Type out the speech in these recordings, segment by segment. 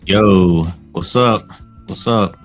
Yo, what's up? What's up?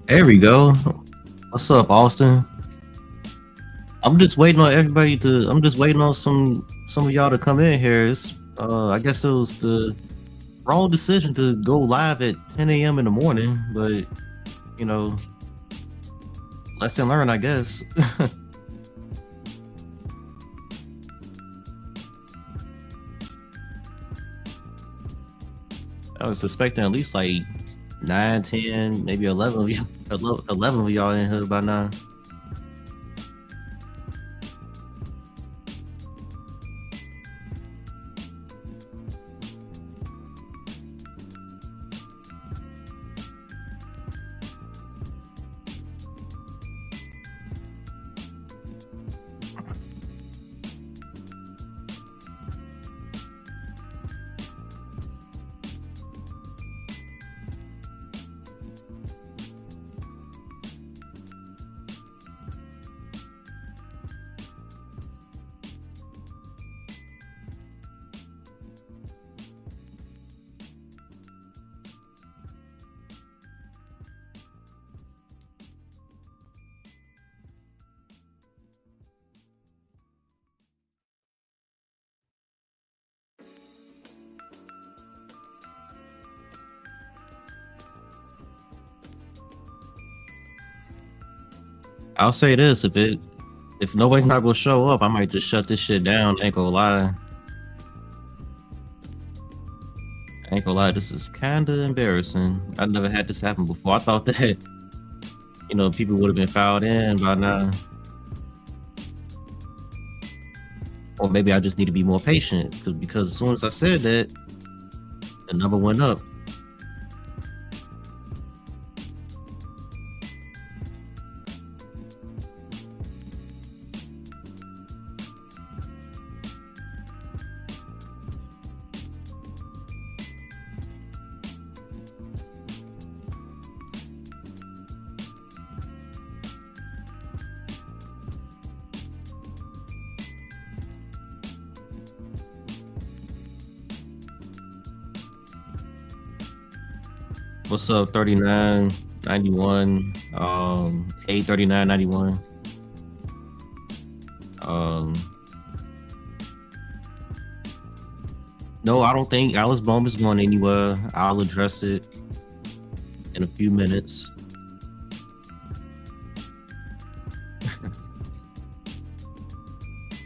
There we go. What's up, Austin? I'm just waiting on everybody to. I'm just waiting on some of y'all to come in here. I guess it was the wrong decision to go live at 10 a.m. in the morning, but you know, lesson learned, I guess. I was expecting at least like 9, 10, maybe 11 of you, 11 of y'all in here by now. I'll say this: if nobody's not gonna show up, I might just shut this shit down. Ain't gonna lie. Ain't gonna lie. This is kind of embarrassing. I never had this happen before. I thought that people would have been filed in by now, or maybe I just need to be more patient because as soon as I said that, the number went up. What's up, 3991, 83991. Um, no, I don't think Alice Bowman is going anywhere. I'll address it in a few minutes.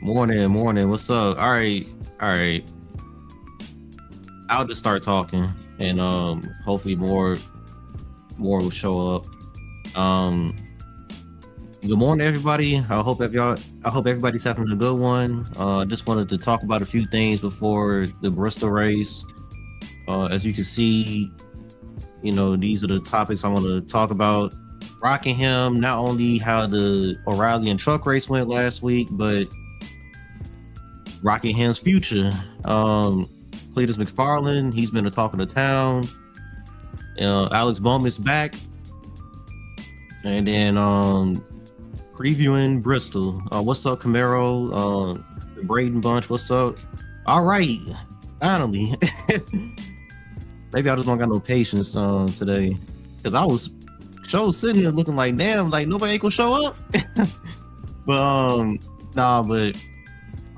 Morning. What's up? All right. I'll just start talking, and hopefully more will show up. Good morning, everybody. I hope everybody's having a good one. Just wanted to talk about a few things before the Bristol race. As you can see, these are the topics I want to talk about. Rockingham, not only how the O'Reilly and truck race went last week, but Rockingham's future. Cleetus McFarland, he's been the talk of the town. Alex Bowman's back. And then previewing Bristol. What's up, Camaro? The Braden Bunch, what's up? All right, finally. Maybe I just don't got no patience today, because I was sitting there looking like, damn, like nobody ain't gonna show up. But but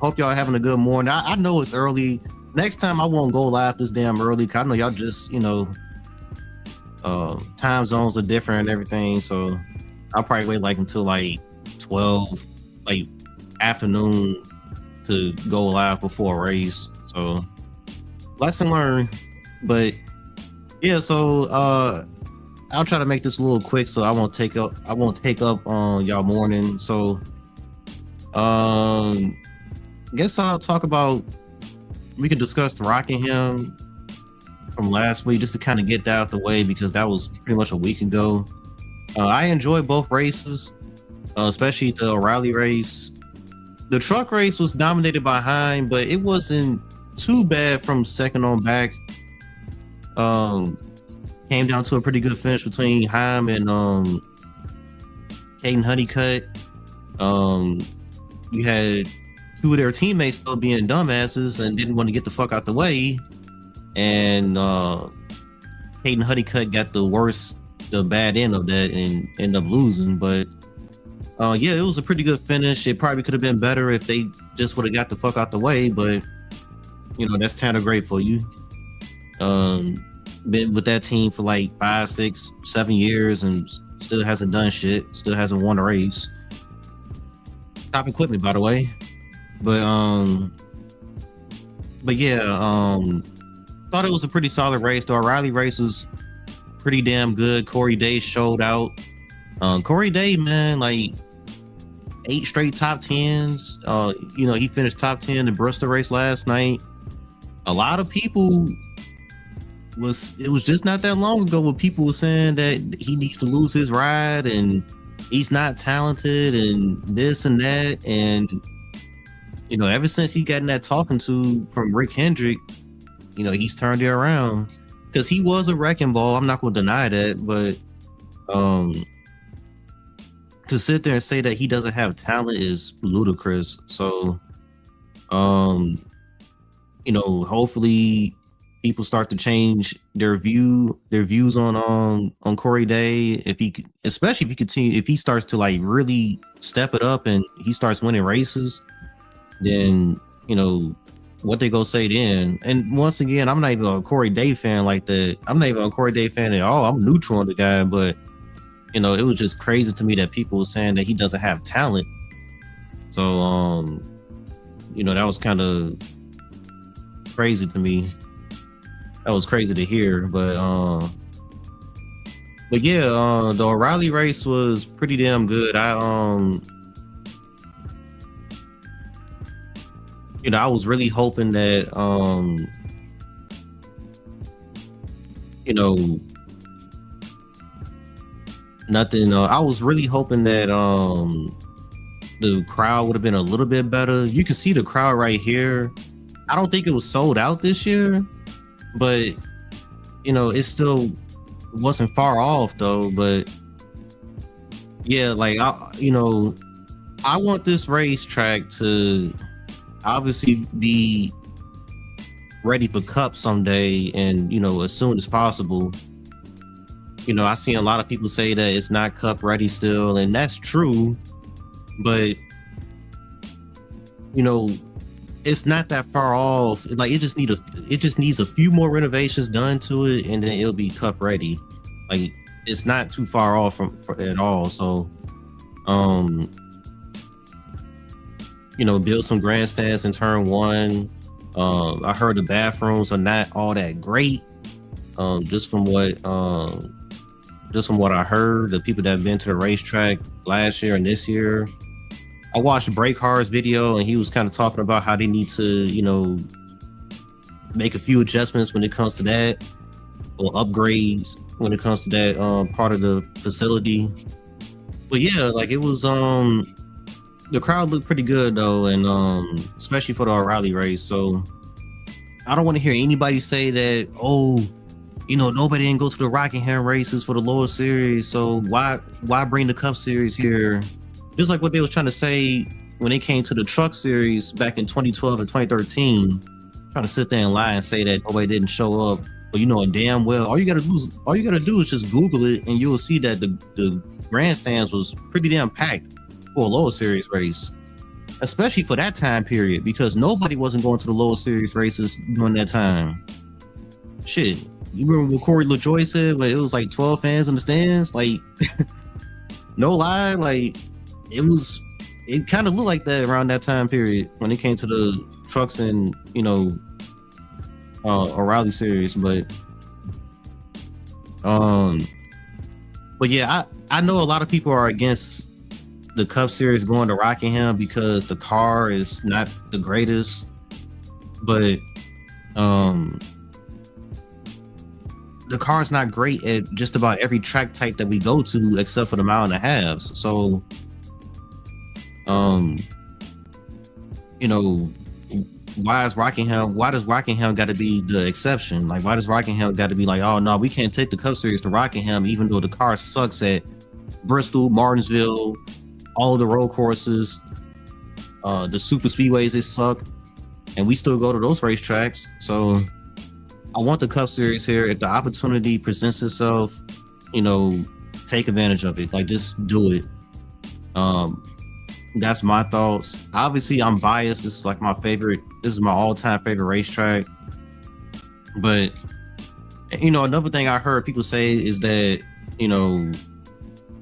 hope y'all having a good morning. I know it's early. Next time I won't go live this damn early, because I know y'all just, time zones are different and everything, so I'll probably wait like until like 12, like afternoon, to go live before a race. So lesson learned. But yeah, so I'll try to make this a little quick, so I won't take up on y'all morning. So guess I'll talk about, we can discuss the Rockingham from last week, just to kind of get that out the way, because that was pretty much a week ago. I enjoyed both races, especially the O'Reilly race. The truck race was dominated by Heim, but it wasn't too bad from second on back. Came down to a pretty good finish between Heim and Caden Honeycutt. You had two of their teammates still being dumbasses and didn't want to get the fuck out the way. And Caden Honeycutt got the bad end of that and ended up losing. But yeah, it was a pretty good finish. It probably could have been better if they just would have got the fuck out the way, but that's kind of great for you. Been with that team for like 5, 6, 7 years and still hasn't done shit, still hasn't won a race. Top equipment, by the way. But yeah, thought it was a pretty solid race. The O'Reilly race was pretty damn good. Corey Day showed out. Corey Day, man, like 8 straight top 10s. He finished top 10 in the Bristol race last night. A lot of people it was just not that long ago where people were saying that he needs to lose his ride and he's not talented and this and that. And ever since he got in that talking to from Rick Hendrick, he's turned it around, because he was a wrecking ball. I'm not going to deny that, but to sit there and say that he doesn't have talent is ludicrous. So hopefully people start to change their views on Corey Day, especially if he starts to like really step it up and he starts winning races. Then what they gonna say then. And once again, I'm not even a Corey Day fan like that. I'm not even a Corey Day fan at all. I'm neutral on the guy, but it was just crazy to me that people were saying that he doesn't have talent. So that was kind of crazy to me. That was crazy to hear. But yeah, the O'Reilly race was pretty damn good. I was really hoping that nothing. I was really hoping that the crowd would have been a little bit better. You can see the crowd right here. I don't think it was sold out this year, but it still wasn't far off though. But yeah, like I want this racetrack to obviously be ready for Cup someday, and as soon as possible. I seen a lot of people say that it's not Cup ready still, and that's true, but it's not that far off. Like it just needs a few more renovations done to it, and then it'll be Cup ready. Like it's not too far off from at all. So build some grandstands in turn 1. I heard the bathrooms are not all that great. Just from what I heard, the people that have been to the racetrack last year and this year. I watched Break Hard's video, and he was kind of talking about how they need to, make a few adjustments when it comes to that, or upgrades when it comes to that part of the facility. But yeah, like it was the crowd looked pretty good though, and especially for the O'Reilly race. So I don't want to hear anybody say that, oh, nobody didn't go to the Rockingham races for the lower series, so why bring the Cup series here? Just like what they was trying to say when it came to the truck series back in 2012 and 2013, trying to sit there and lie and say that nobody didn't show up. But you know damn well all you gotta do is just Google it, and you will see that the grandstands was pretty damn packed for a lower series race, especially for that time period, because nobody wasn't going to the lower series races during that time. Shit, you remember what Corey LaJoy said? Like, it was like 12 fans in the stands. Like, no lie, like it kind of looked like that around that time period when it came to the trucks and O'Reilly series. But yeah, I know a lot of people are against the Cup series going to Rockingham because the car is not the greatest, but the car is not great at just about every track type that we go to except for the mile and a halves. So why does Rockingham got to be the exception? Like, why does Rockingham got to be like, oh no, we can't take the Cup series to Rockingham, even though the car sucks at Bristol, Martinsville, all of the road courses, the super speedways, they suck, and we still go to those racetracks. So I want the Cup series here. If the opportunity presents itself, take advantage of it. Like, just do it. That's my thoughts. Obviously, I'm biased. This is like my favorite. This is my all-time favorite racetrack. But another thing I heard people say is that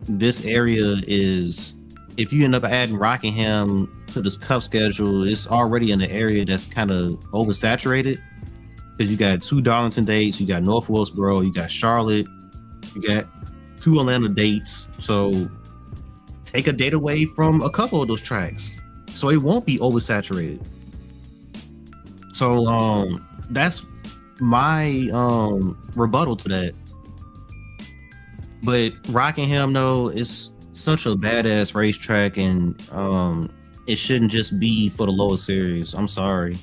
this area is, if you end up adding Rockingham to this Cup schedule, it's already in the area that's kind of oversaturated, because you got 2 Darlington dates, you got North Wilkesboro, you got Charlotte, you got 2 Atlanta dates. So take a date away from a couple of those tracks, so it won't be oversaturated. So that's my rebuttal to that. But Rockingham, though, is such a badass racetrack, and it shouldn't just be for the lower series. I'm sorry.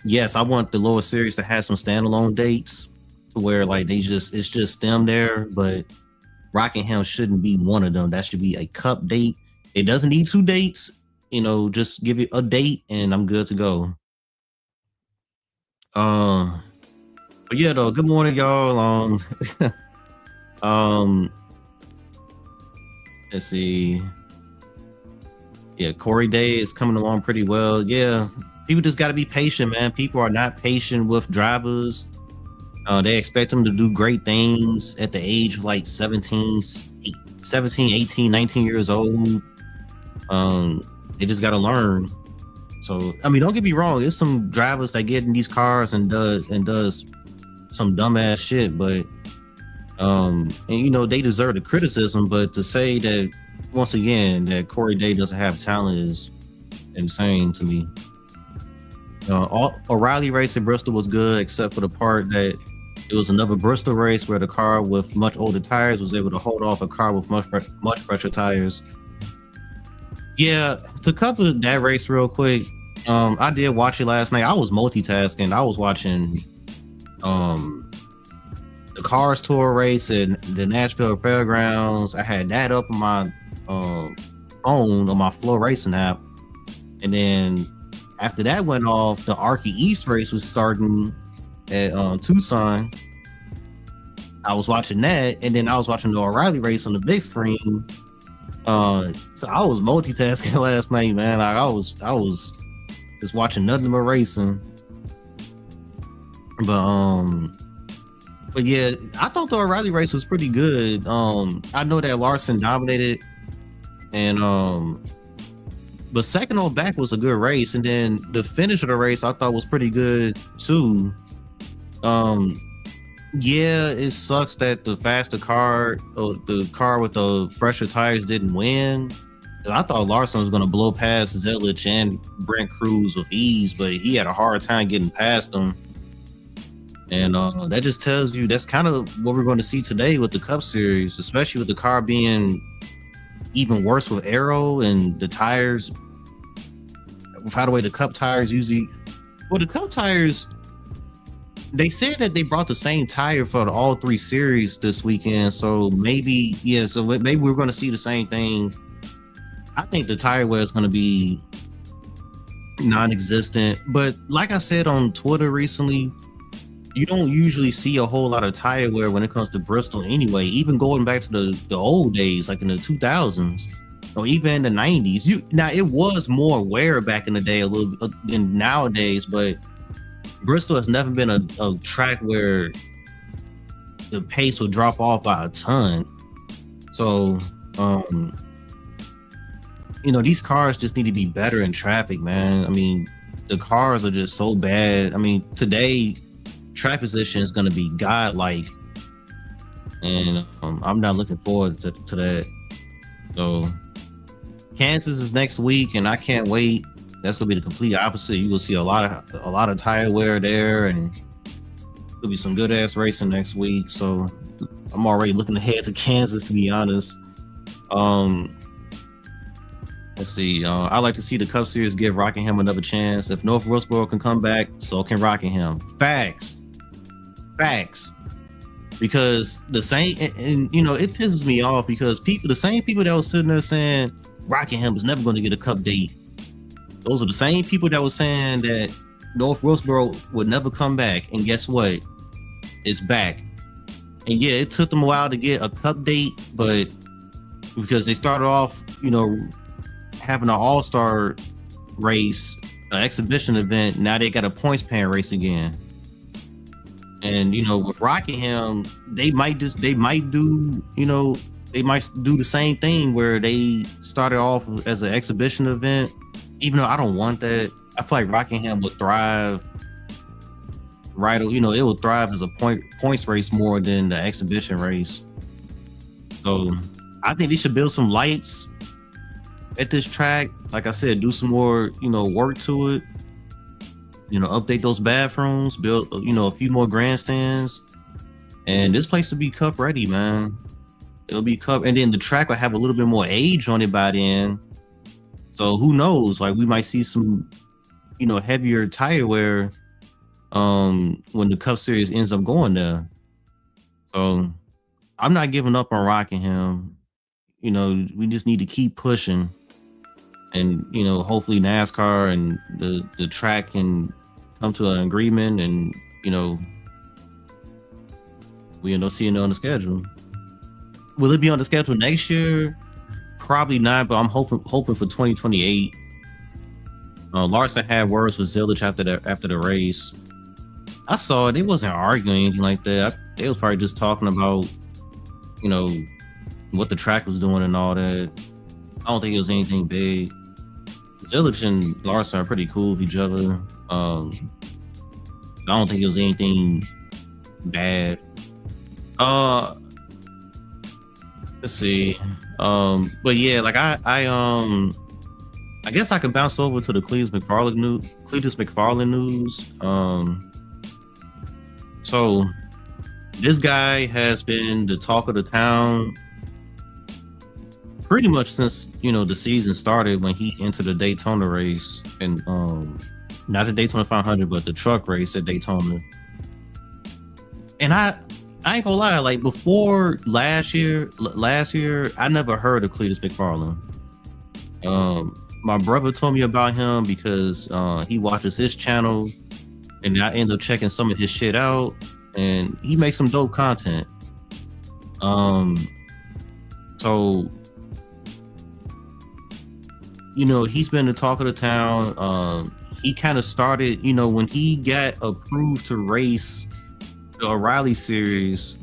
Yes, I want the lower series to have some standalone dates to where like it's just them there, but Rockingham shouldn't be one of them. That should be a Cup date. It doesn't need 2 dates. Just give it a date and I'm good to go. But yeah, though, good morning, y'all. Let's see. Yeah, Corey Day is coming along pretty well. Yeah, people just got to be patient, man. People are not patient with drivers. They expect them to do great things at the age of like 17, 18, 19 years old. They just got to learn. So, I mean, don't get me wrong. There's some drivers that get in these cars and does some dumbass shit, but and they deserve the criticism. But to say that, once again, that Corey Day doesn't have talent is insane to me. O'Reilly race in Bristol was good, except for the part that it was another Bristol race where the car with much older tires was able to hold off a car with much fresher tires. Yeah, to cover that race real quick, I did watch it last night. I was multitasking. I was watching the Cars Tour race and the Nashville Fairgrounds. I had that up on my phone on my Flow Racing app, and then after that went off, the Arky East race was starting at Tucson. I was watching that, and then I was watching the O'Reilly race on the big screen. So I was multitasking last night, man. Like I was just watching nothing but racing. But yeah, I thought the O'Reilly race was pretty good. I know that Larson dominated, and but second on back was a good race, and then the finish of the race I thought was pretty good too. Yeah, it sucks that the faster car, or the car with the fresher tires, didn't win. I thought Larson was going to blow past Zelich and Brent Cruz with ease, but he had a hard time getting past them. And that just tells you that's kind of what we're going to see today with the Cup Series, especially with the car being even worse with aero and the tires. By the way, the Cup tires usually, well, the Cup tires, they said that they brought the same tire for all 3 series this weekend. So maybe, so maybe we're going to see the same thing. I think the tire wear is going to be non-existent. But like I said on Twitter recently, you don't usually see a whole lot of tire wear when it comes to Bristol anyway. Even going back to the old days, like in the 2000s or even in the 90s. Now, it was more wear back in the day a little bit than nowadays, but Bristol has never been a track where the pace will drop off by a ton. So, these cars just need to be better in traffic, man. I mean, the cars are just so bad. I mean, today, track position is going to be godlike. And I'm not looking forward to that. So, Kansas is next week, and I can't wait. That's going to be the complete opposite. You will see a lot of tire wear there, and there'll be some good ass racing next week. So, I'm already looking ahead to Kansas, to be honest. Let's see. I like to see the Cup Series give Rockingham another chance. If North Wilkesboro can come back, so can Rockingham. Facts. Because the same, and it pisses me off because the same people that was sitting there saying Rockingham is never going to get a Cup date, those are the same people that was saying that North Wilkesboro would never come back. And guess what? It's back. And yeah, it took them a while to get a Cup date, but because they started off, having an all-star race, an exhibition event, now they got a points pan race again. And with Rockingham, they might do the same thing where they started off as an exhibition event, even though I don't want that. I feel like Rockingham would thrive, right? It will thrive as a points race more than the exhibition race. So I think they should build some lights at this track. Like I said, do some more, work to it. Update those bathrooms, build, a few more grandstands, and this place will be Cup ready, man. It'll be Cup, and then the track will have a little bit more age on it by then. So who knows? Like we might see some, heavier tire wear when the Cup Series ends up going there. So I'm not giving up on Rockingham. We just need to keep pushing. And hopefully NASCAR and the track can come to an agreement, and we end up seeing it on the schedule. Will it be on the schedule next year? Probably not, but I'm hoping for 2028. Larson had words with Zelich after the race. I saw it. They wasn't arguing anything like that. They was probably just talking about what the track was doing and all that. I don't think it was anything big. Zelich and Larson are pretty cool with each other. I don't think it was anything bad. Let's see. But yeah, like I guess I could bounce over to the Cleetus McFarland news. So this guy has been the talk of the town pretty much since the season started, when he entered the Daytona race, and not the Daytona 500 but the truck race at Daytona. And I ain't gonna lie, like before last year I never heard of Cleetus McFarland. My brother told me about him because he watches his channel, and I ended up checking some of his shit out, and he makes some dope content. So he's been the talk of the town. He kind of started, when he got approved to race the O'Reilly series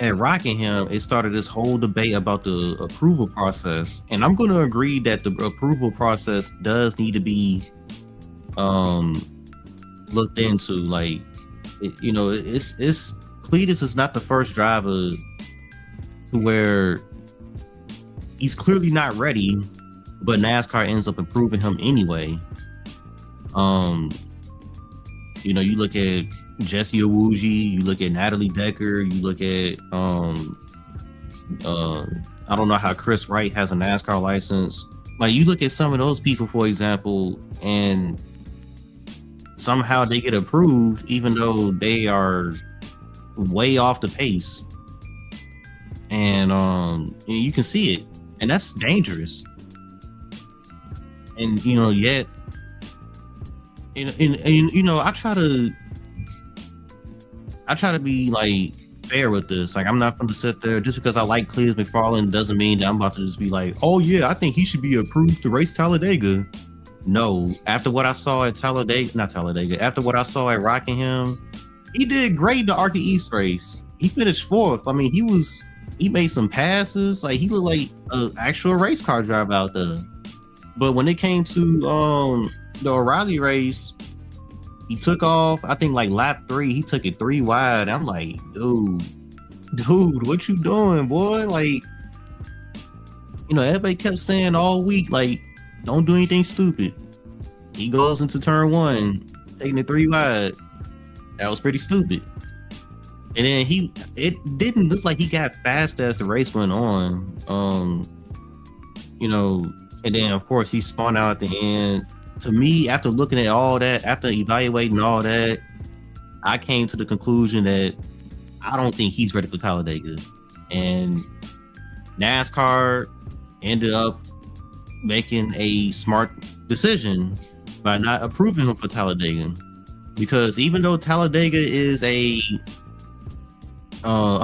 at Rockingham, it started this whole debate about the approval process. And I'm going to agree that the approval process does need to be looked into. Like, Cleetus is not the first driver to where he's clearly not ready, but NASCAR ends up approving him anyway. You know, you look at Jesse Owuji, you look at Natalie Decker, you look at I don't know how Chris Wright has a NASCAR license. Like, you look at some of those people, for example, and somehow they get approved even though they are way off the pace. And you can see it, and that's dangerous. And you know, yet, and you know, I try to be like fair with this. Like, I'm not going to sit there just because I like Cleetus McFarland doesn't mean that I'm about to just be like, oh yeah, I think he should be approved to race Talladega. No, after what I saw at after what I saw at Rockingham, he did great in the Arca East race. He finished 4th. I mean, he made some passes. Like, he looked like an actual race car driver out there. But when it came to the O'Reilly race, he took off, I think like lap 3, he took it 3 wide. I'm like, dude, what you doing, boy? Like, you know, everybody kept saying all week, like, don't do anything stupid. He goes into turn 1, taking it 3 wide. That was pretty stupid. And then it didn't look like he got fast as the race went on. You know, and then of course he spun out at the end. To me, after looking at all that, after evaluating all that, I came to the conclusion that I don't think he's ready for Talladega. And NASCAR ended up making a smart decision by not approving him for Talladega. Because even though Talladega is a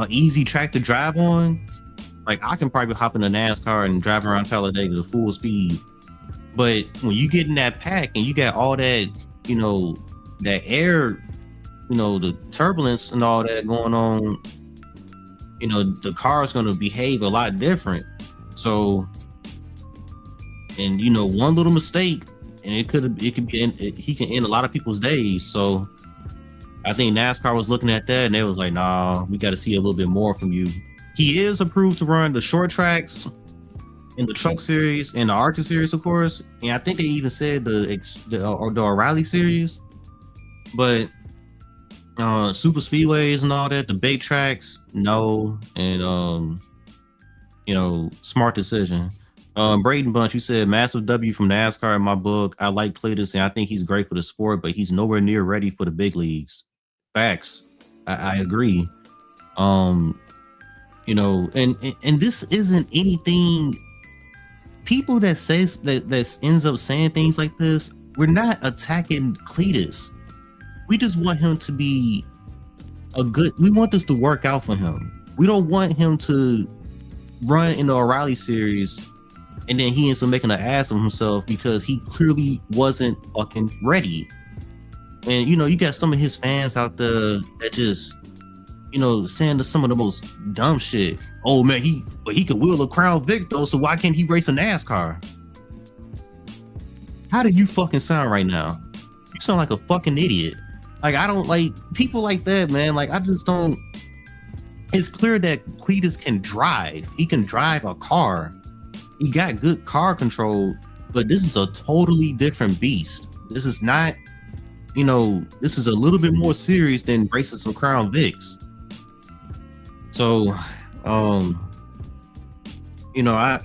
easy track to drive on, like, I can probably hop in a NASCAR and drive around Talladega full speed. But when you get in that pack and you got all that, you know, that air, you know, the turbulence and all that going on, you know, the car is going to behave a lot different. So, and you know, one little mistake and he can end a lot of people's days. So I think NASCAR was looking at that and they was like, nah, we got to see a little bit more from you. He is approved to run the short tracks in the Truck Series and the ARCA Series, of course. And I think they even said the O'Reilly Series. But super speedways and all that, the big tracks, no. And you know, smart decision. Braden Bunch, you said massive W from NASCAR in my book. I like Cleetus and I think he's great for the sport, but he's nowhere near ready for the big leagues. Facts. I agree. You know, and this isn't anything. People that says that ends up saying things like this, we're not attacking Cleetus. We just want him to be we want this to work out for him. We don't want him to run in the O'Reilly Series and then he ends up making an ass of himself because he clearly wasn't fucking ready. And you know, you got some of his fans out there that just, you know, saying some of the most dumb shit. Oh man, he could wheel a Crown Vic though, so why can't he race a NASCAR? How do you fucking sound right now? You sound like a fucking idiot. Like, I don't like people like that, man. Like, I just don't. It's clear that Cleetus can drive. He can drive a car. He got good car control, but this is a totally different beast. This is not, you know, this is a little bit more serious than racing some Crown Vics. So, you know,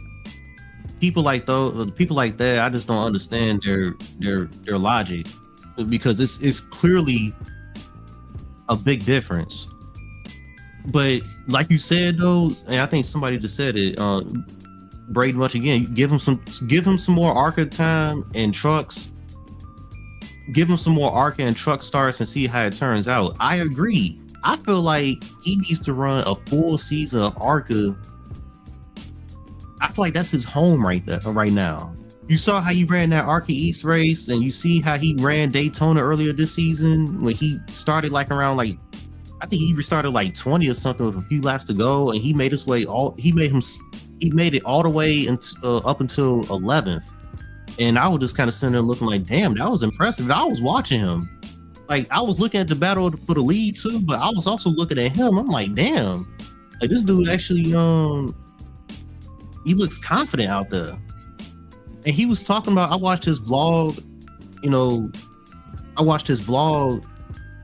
people like that, I just don't understand their logic, because it's clearly a big difference. But like you said though, and I think somebody just said it, Braden Much again, give him some more ARCA time and trucks. Give him some more ARCA and truck starts and see how it turns out. I agree. I feel like he needs to run a full season of ARCA. I feel like that's his home right now. You saw how he ran that ARCA East race, and you see how he ran Daytona earlier this season when he started like around like, I think he restarted like 20 or something with a few laps to go, and he made his way he made it all the way up until 11th. And I was just kind of sitting there looking like, damn, that was impressive. And I was watching him. Like, I was looking at the battle for the lead too, but I was also looking at him. I'm like, damn, like this dude actually, He looks confident out there. And he was talking about, I watched his vlog, you know,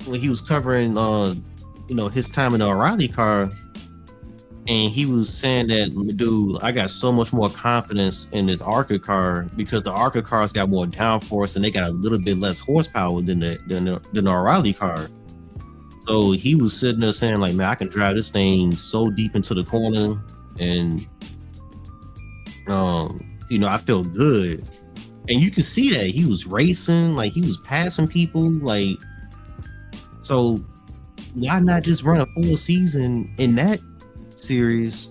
when he was covering his time in the O'Reilly car, and he was saying that, dude, I got so much more confidence in this ARCA car because the ARCA cars got more downforce and they got a little bit less horsepower than the O'Reilly car. So he was sitting there saying, like, man, I can drive this thing so deep into the corner, and I feel good. And you can see that he was racing, like he was passing people, like, so why not just run a full season in that series?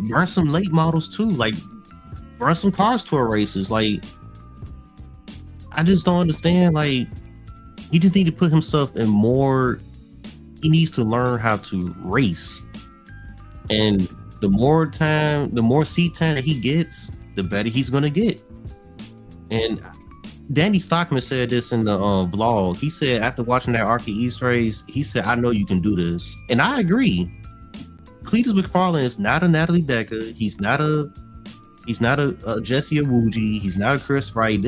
Run some late models too, like run some cars tour races. Like, I just don't understand. Like, he just need to put himself in more. He needs to learn how to race, and the more seat time that he gets, the better he's gonna get. And Danny Stockman said this in the vlog. He said after watching that ARCA East race, he said, I know you can do this. And I agree. Cleetus McFarlane is not a Natalie Decker. He's not a Jesse Awuji. He's not a Chris Wright.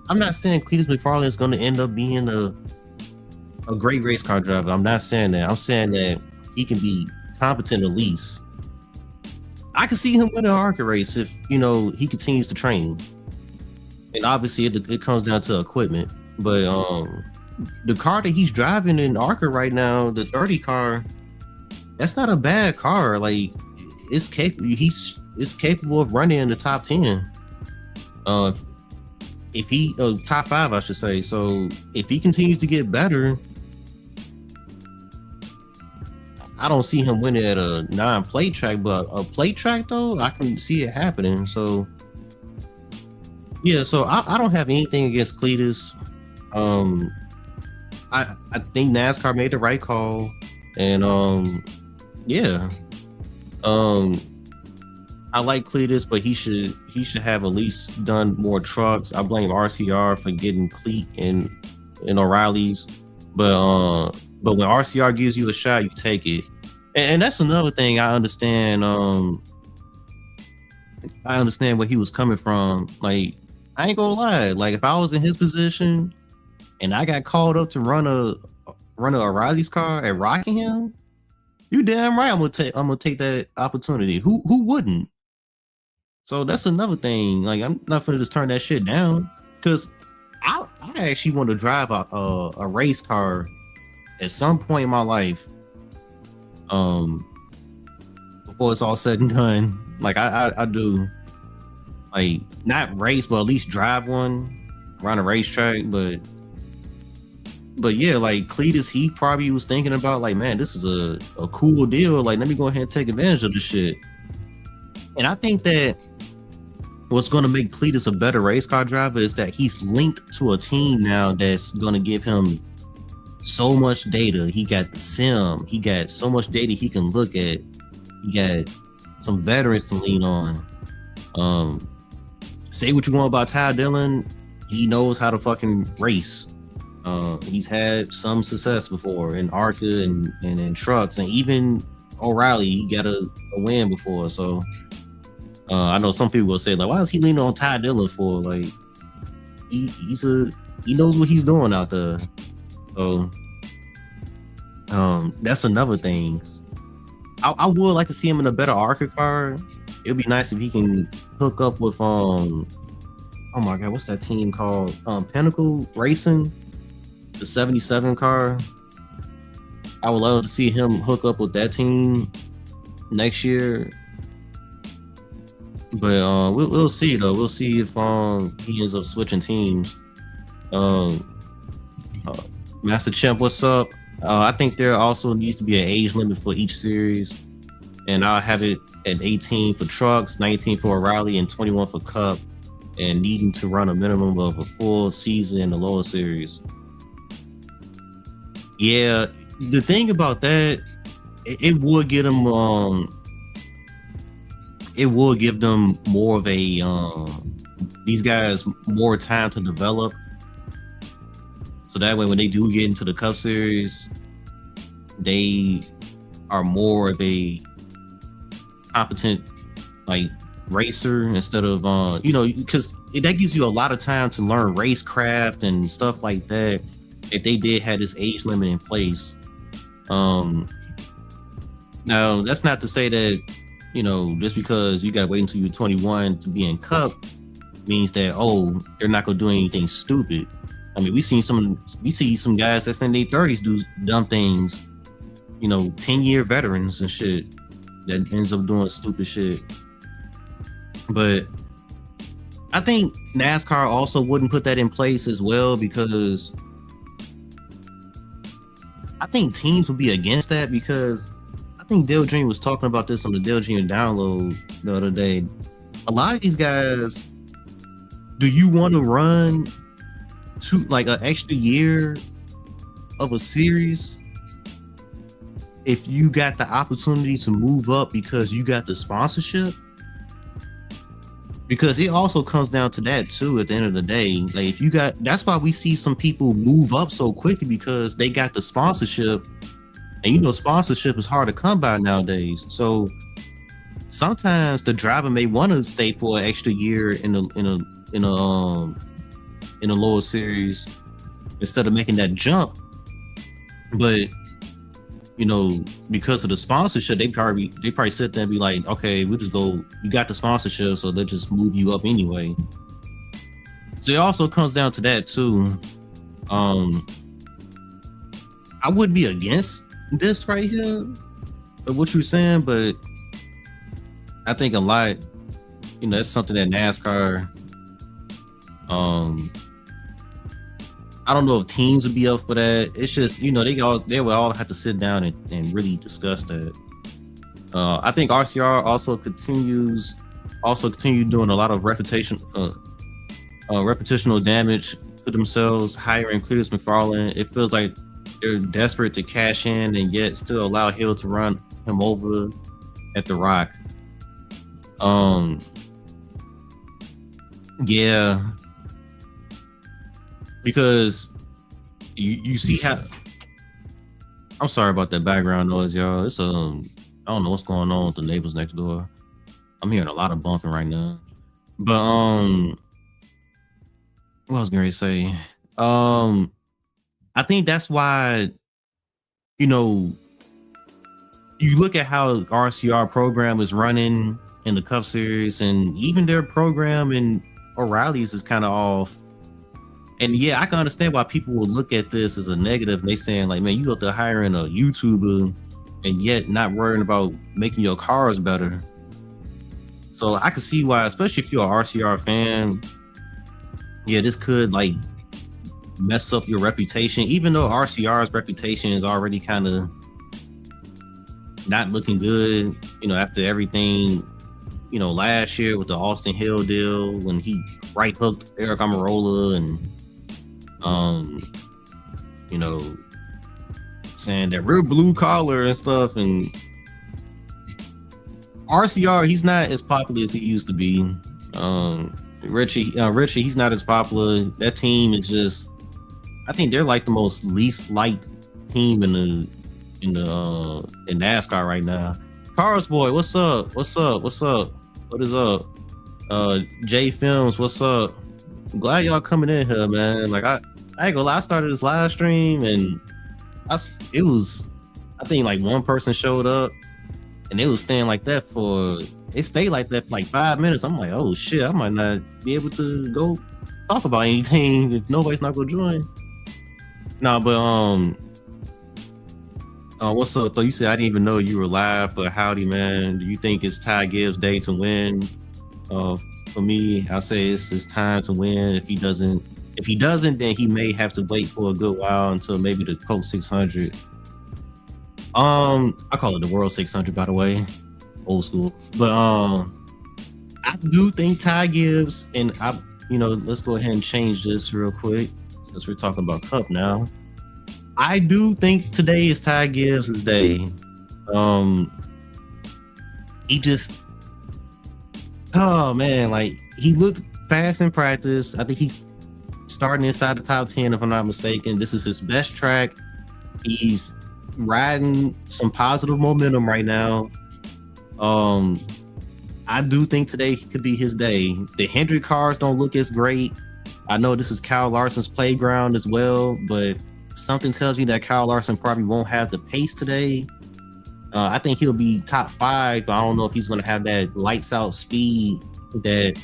I'm not saying Cleetus McFarlane is going to end up being a great race car driver. I'm not saying that. I'm saying that he can be competent at least. I can see him win an ARCA race if, he continues to train. And obviously it comes down to equipment. But the car that he's driving in ARCA right now, the 30 car, that's not a bad car. Like, it's capable of running in the top 10. If he top 5, I should say. So if he continues to get better, I don't see him winning at a non-plate track, but a plate track though, I can see it happening. So yeah, so I don't have anything against Cleetus. I think NASCAR made the right call, and yeah, I like Cleetus, but he should have at least done more trucks. I blame RCR for getting Cleet in O'Reilly's, but when RCR gives you a shot, you take it, and that's another thing. I understand. I understand where he was coming from. Like, I ain't gonna lie. Like, if I was in his position and I got called up to run a O'Reilly's car at Rockingham, you damn right I'm gonna take that opportunity. Who wouldn't? So that's another thing. Like, I'm not gonna just turn that shit down, because I actually want to drive a race car at some point in my life. Before it's all said and done, like I do. Like, not race, but at least drive one around a racetrack. But yeah, like Cleetus, he probably was thinking about, like, man, this is a cool deal. Like, let me go ahead and take advantage of this shit. And I think that what's going to make Cleetus a better race car driver is that he's linked to a team now that's going to give him so much data. He got the sim. He got so much data he can look at. He got some veterans to lean on. Say what you want about Ty Dillon, he knows how to fucking race. He's had some success before in ARCA and in trucks, and even O'Reilly, he got a win before. So I know some people will say, like, why is he leaning on Ty Dillon for? Like, he knows what he's doing out there. So that's another thing. I would like to see him in a better ARCA car. It'd be nice if he can hook up with oh my god, what's that team called? Pinnacle Racing, the 77 car. I would love to see him hook up with that team next year. But we'll see though. We'll see if he ends up switching teams. Master Champ, what's up? I think there also needs to be an age limit for each series, and I'll have it at 18 for trucks, 19 for O'Reilly, and 21 for Cup, and needing to run a minimum of a full season in the lower series. Yeah, the thing about that, it would get them it will give them more of a these guys more time to develop, so that way when they do get into the Cup Series, they are more of a competent like racer instead of because that gives you a lot of time to learn racecraft and stuff like that. If they did have this age limit in place, um, now that's not to say that just because you gotta wait until you're 21 to be in Cup means that they're not gonna do anything stupid. I mean, we see some guys that's in their 30s do dumb things, 10-year veterans and shit that ends up doing stupid shit. But I think NASCAR also wouldn't put that in place as well, because I think teams would be against that, because I think Dale Jr. was talking about this on the Dale Jr. download the other day. A lot of these guys, do you want to run to like an extra year of a series if you got the opportunity to move up because you got the sponsorship? Because it also comes down to that too at the end of the day. Like, if you got, that's why we see some people move up so quickly, because they got the sponsorship, and sponsorship is hard to come by nowadays. So sometimes the driver may want to stay for an extra year in a lower series instead of making that jump. But because of the sponsorship, they probably sit there and be like, okay, we'll just go, you got the sponsorship, so they'll just move you up anyway. So it also comes down to that too. I wouldn't be against this right here of what you're saying, but I think a lot, that's something that NASCAR, I don't know if teams would be up for that. It's just, they would all have to sit down and really discuss that. I think RCR also continue doing a lot of reputational damage to themselves, hiring Cleetus McFarlane. It feels like they're desperate to cash in and yet still allow Hill to run him over at the Rock. Yeah. Because you see how, I'm sorry about that background noise, y'all. It's I don't know what's going on with the neighbors next door. I'm hearing a lot of bumping right now. But what I was gonna say, I think that's why, you look at how RCR program is running in the Cup Series, and even their program in O'Reilly's is kind of off. And yeah, I can understand why people will look at this as a negative. And they saying like, man, you go to hiring a YouTuber and yet not worrying about making your cars better. So I can see why, especially if you're an RCR fan, yeah, this could like mess up your reputation, even though RCR's reputation is already kind of not looking good, after everything, last year with the Austin Hill deal, when he right hooked Eric Almirola and saying that we're blue collar and stuff. And RCR, he's not as popular as he used to be. Richie, he's not as popular. That team is just, I think they're like the most least liked team in NASCAR right now. Cars boy, what's up? What is up? J Films, what's up? I'm glad y'all coming in here, man. Like I ain't gonna lie, I started this live stream and I think like one person showed up and they was staying like that they stayed like that for like 5 minutes. I'm like, oh shit, I might not be able to go talk about anything if nobody's not gonna join. Nah, but what's up though? You said I didn't even know you were live, but howdy, man. Do you think it's Ty Gibbs' day to win? For me, I'll say it's his time to win. If he doesn't, then he may have to wait for a good while until maybe the Coke 600. I call it the World 600, by the way, old school. But I do think Ty Gibbs, and let's go ahead and change this real quick since we're talking about Cup now. I do think today is Ty Gibbs' day. He just, oh man, like he looked fast in practice. I think he's starting inside the top 10 if I'm not mistaken. This is his best track. He's riding some positive momentum right now. I do think today could be his day. The Hendrick cars don't look as great. I know this is Kyle Larson's playground as well, but something tells me that Kyle Larson probably won't have the pace today. I think he'll be top 5, but I don't know if he's going to have that lights out speed that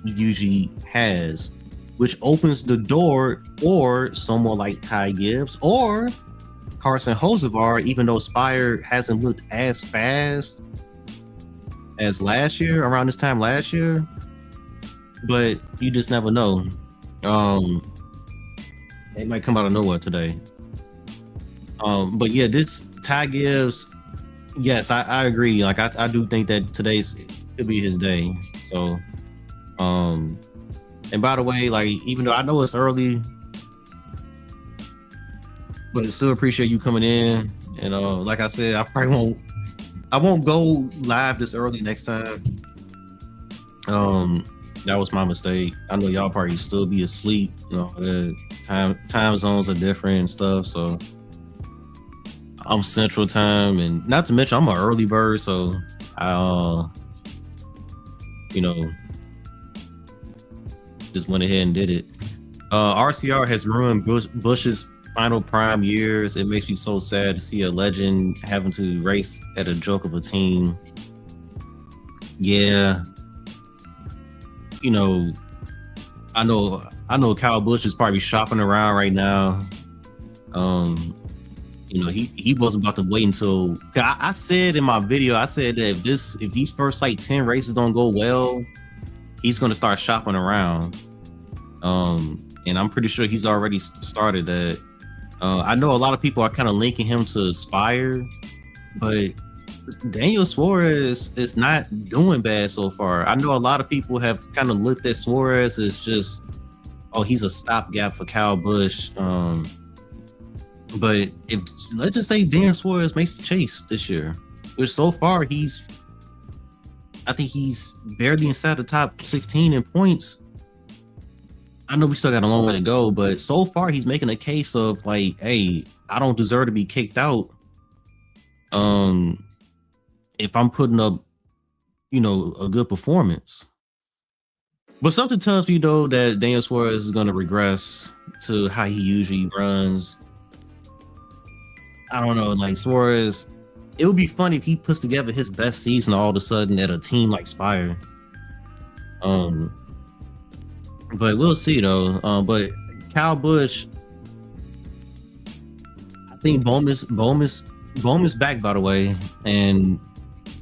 he usually has, which opens the door for someone like Ty Gibbs or Carson Hocevar, even though Spire hasn't looked as fast as last year, around this time last year. But you just never know. It might come out of nowhere today. But yeah, this Ty Gibbs, yes, I agree. Like I do think that today's could be his day. So and by the way, like even though I know it's early, but I still appreciate you coming in. And like I said, I won't go live this early next time. That was my mistake. I know y'all probably still be asleep. You know, the time zones are different and stuff. So I'm Central Time, and not to mention I'm an early bird. So I, just went ahead and did it. RCR has ruined Bush's final prime years. It makes me so sad to see a legend having to race at a joke of a team. Yeah. I know Kyle Busch is probably shopping around right now. He wasn't about to wait until I said in my video, I said that if these first like 10 races don't go well, he's gonna start shopping around. And I'm pretty sure he's already started that. I know a lot of people are kind of linking him to Spire, but Daniel Suarez is not doing bad so far. I know a lot of people have kind of looked at Suarez as just, he's a stopgap for Kyle Busch. But if let's just say Dan Suarez makes the chase this year, which so far I think he's barely inside the top 16 in points. I know we still got a long way to go, but so far he's making a case of like, hey, I don't deserve to be kicked out. If I'm putting up, a good performance. But something tells me though that Daniel Suarez is going to regress to how he usually runs. I don't know, like Suarez, it would be funny if he puts together his best season all of a sudden at a team like Spire. But we'll see though. But Kyle Busch, I think Bowman's back, by the way, and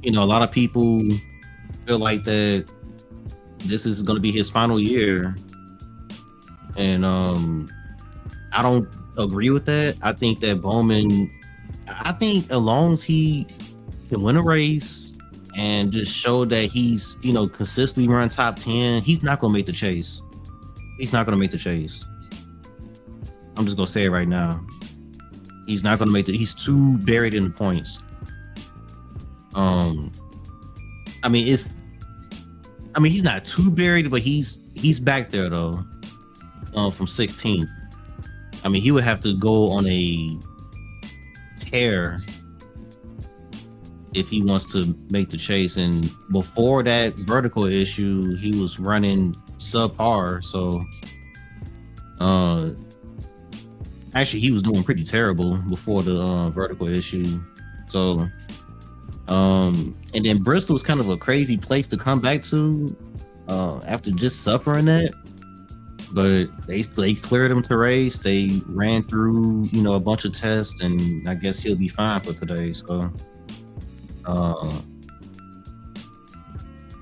a lot of people feel like that this is going to be his final year, and I don't agree with that. I think that Bowman, as long as he can win a race and just show that he's consistently run top 10, he's not going to make the chase. He's not going to make the chase. I'm just going to say it right now. He's not going to make it. He's too buried in the points. He's not too buried, but he's back there though. From 16th. He would have to go on a tear if he wants to make the chase. And before that vertical issue, he was running subpar. So, actually, he was doing pretty terrible before the vertical issue. So, and then Bristol is kind of a crazy place to come back to after just suffering that. But they cleared him to race. They ran through a bunch of tests, and I guess he'll be fine for today. So,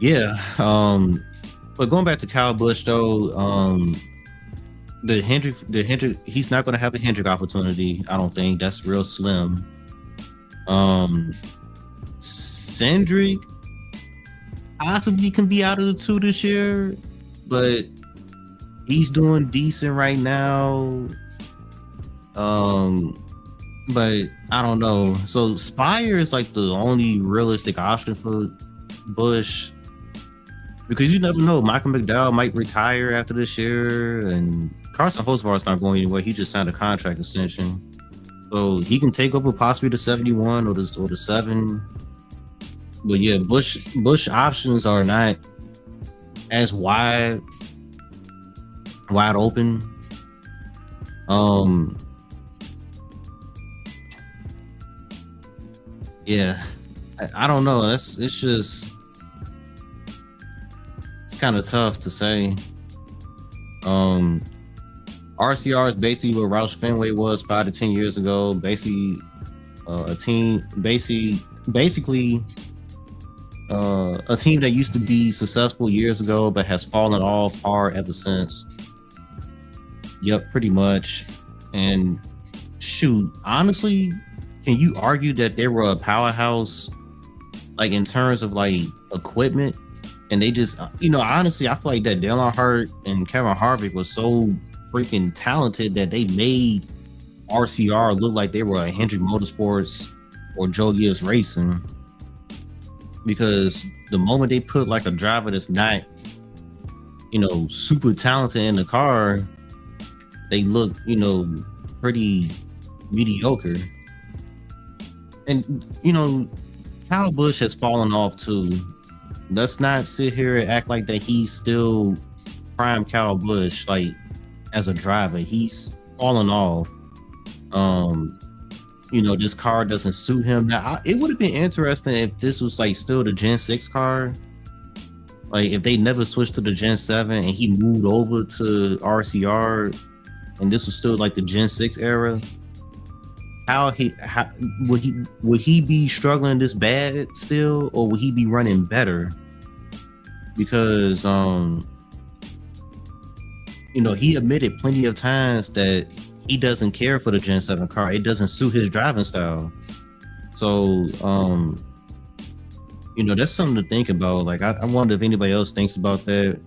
yeah. But going back to Kyle Busch though, the Hendrick, he's not going to have a Hendrick opportunity. I don't think. That's real slim. Cindric possibly can be out of the 2 this year, but he's doing decent right now. But I don't know. So Spire is like the only realistic option for Busch, because you never know. Michael McDowell might retire after this year, and Carson Hocevar is not going anywhere. He just signed a contract extension, so he can take over possibly the 71 or the 7. But yeah, Bush options are not as wide open. Yeah, I don't know. It's kind of tough to say. RCR is basically what Roush Fenway was 5 to 10 years ago. Basically, a team a team that used to be successful years ago but has fallen off hard ever since. Yep, pretty much. And shoot, honestly, can you argue that they were a powerhouse, like in terms of like equipment? And they just, honestly, I feel like that Dale Earnhardt and Kevin Harvick was so freaking talented that they made RCR look like they were a Hendrick Motorsports or Joe Gibbs Racing. Because the moment they put like a driver that's not, super talented in the car, they look, pretty mediocre. And, Kyle Busch has fallen off too. Let's not sit here and act like that he's still prime Kyle Busch, like as a driver. He's fallen off. This car doesn't suit him. Now, it would have been interesting if this was like still the Gen 6 car. Like if they never switched to the Gen 7 and he moved over to RCR and this was still like the Gen 6 era. How would he be struggling this bad still, or would he be running better? Because he admitted plenty of times that he doesn't care for the Gen 7 car. It doesn't suit his driving style. So that's something to think about. Like I wonder if anybody else thinks about that,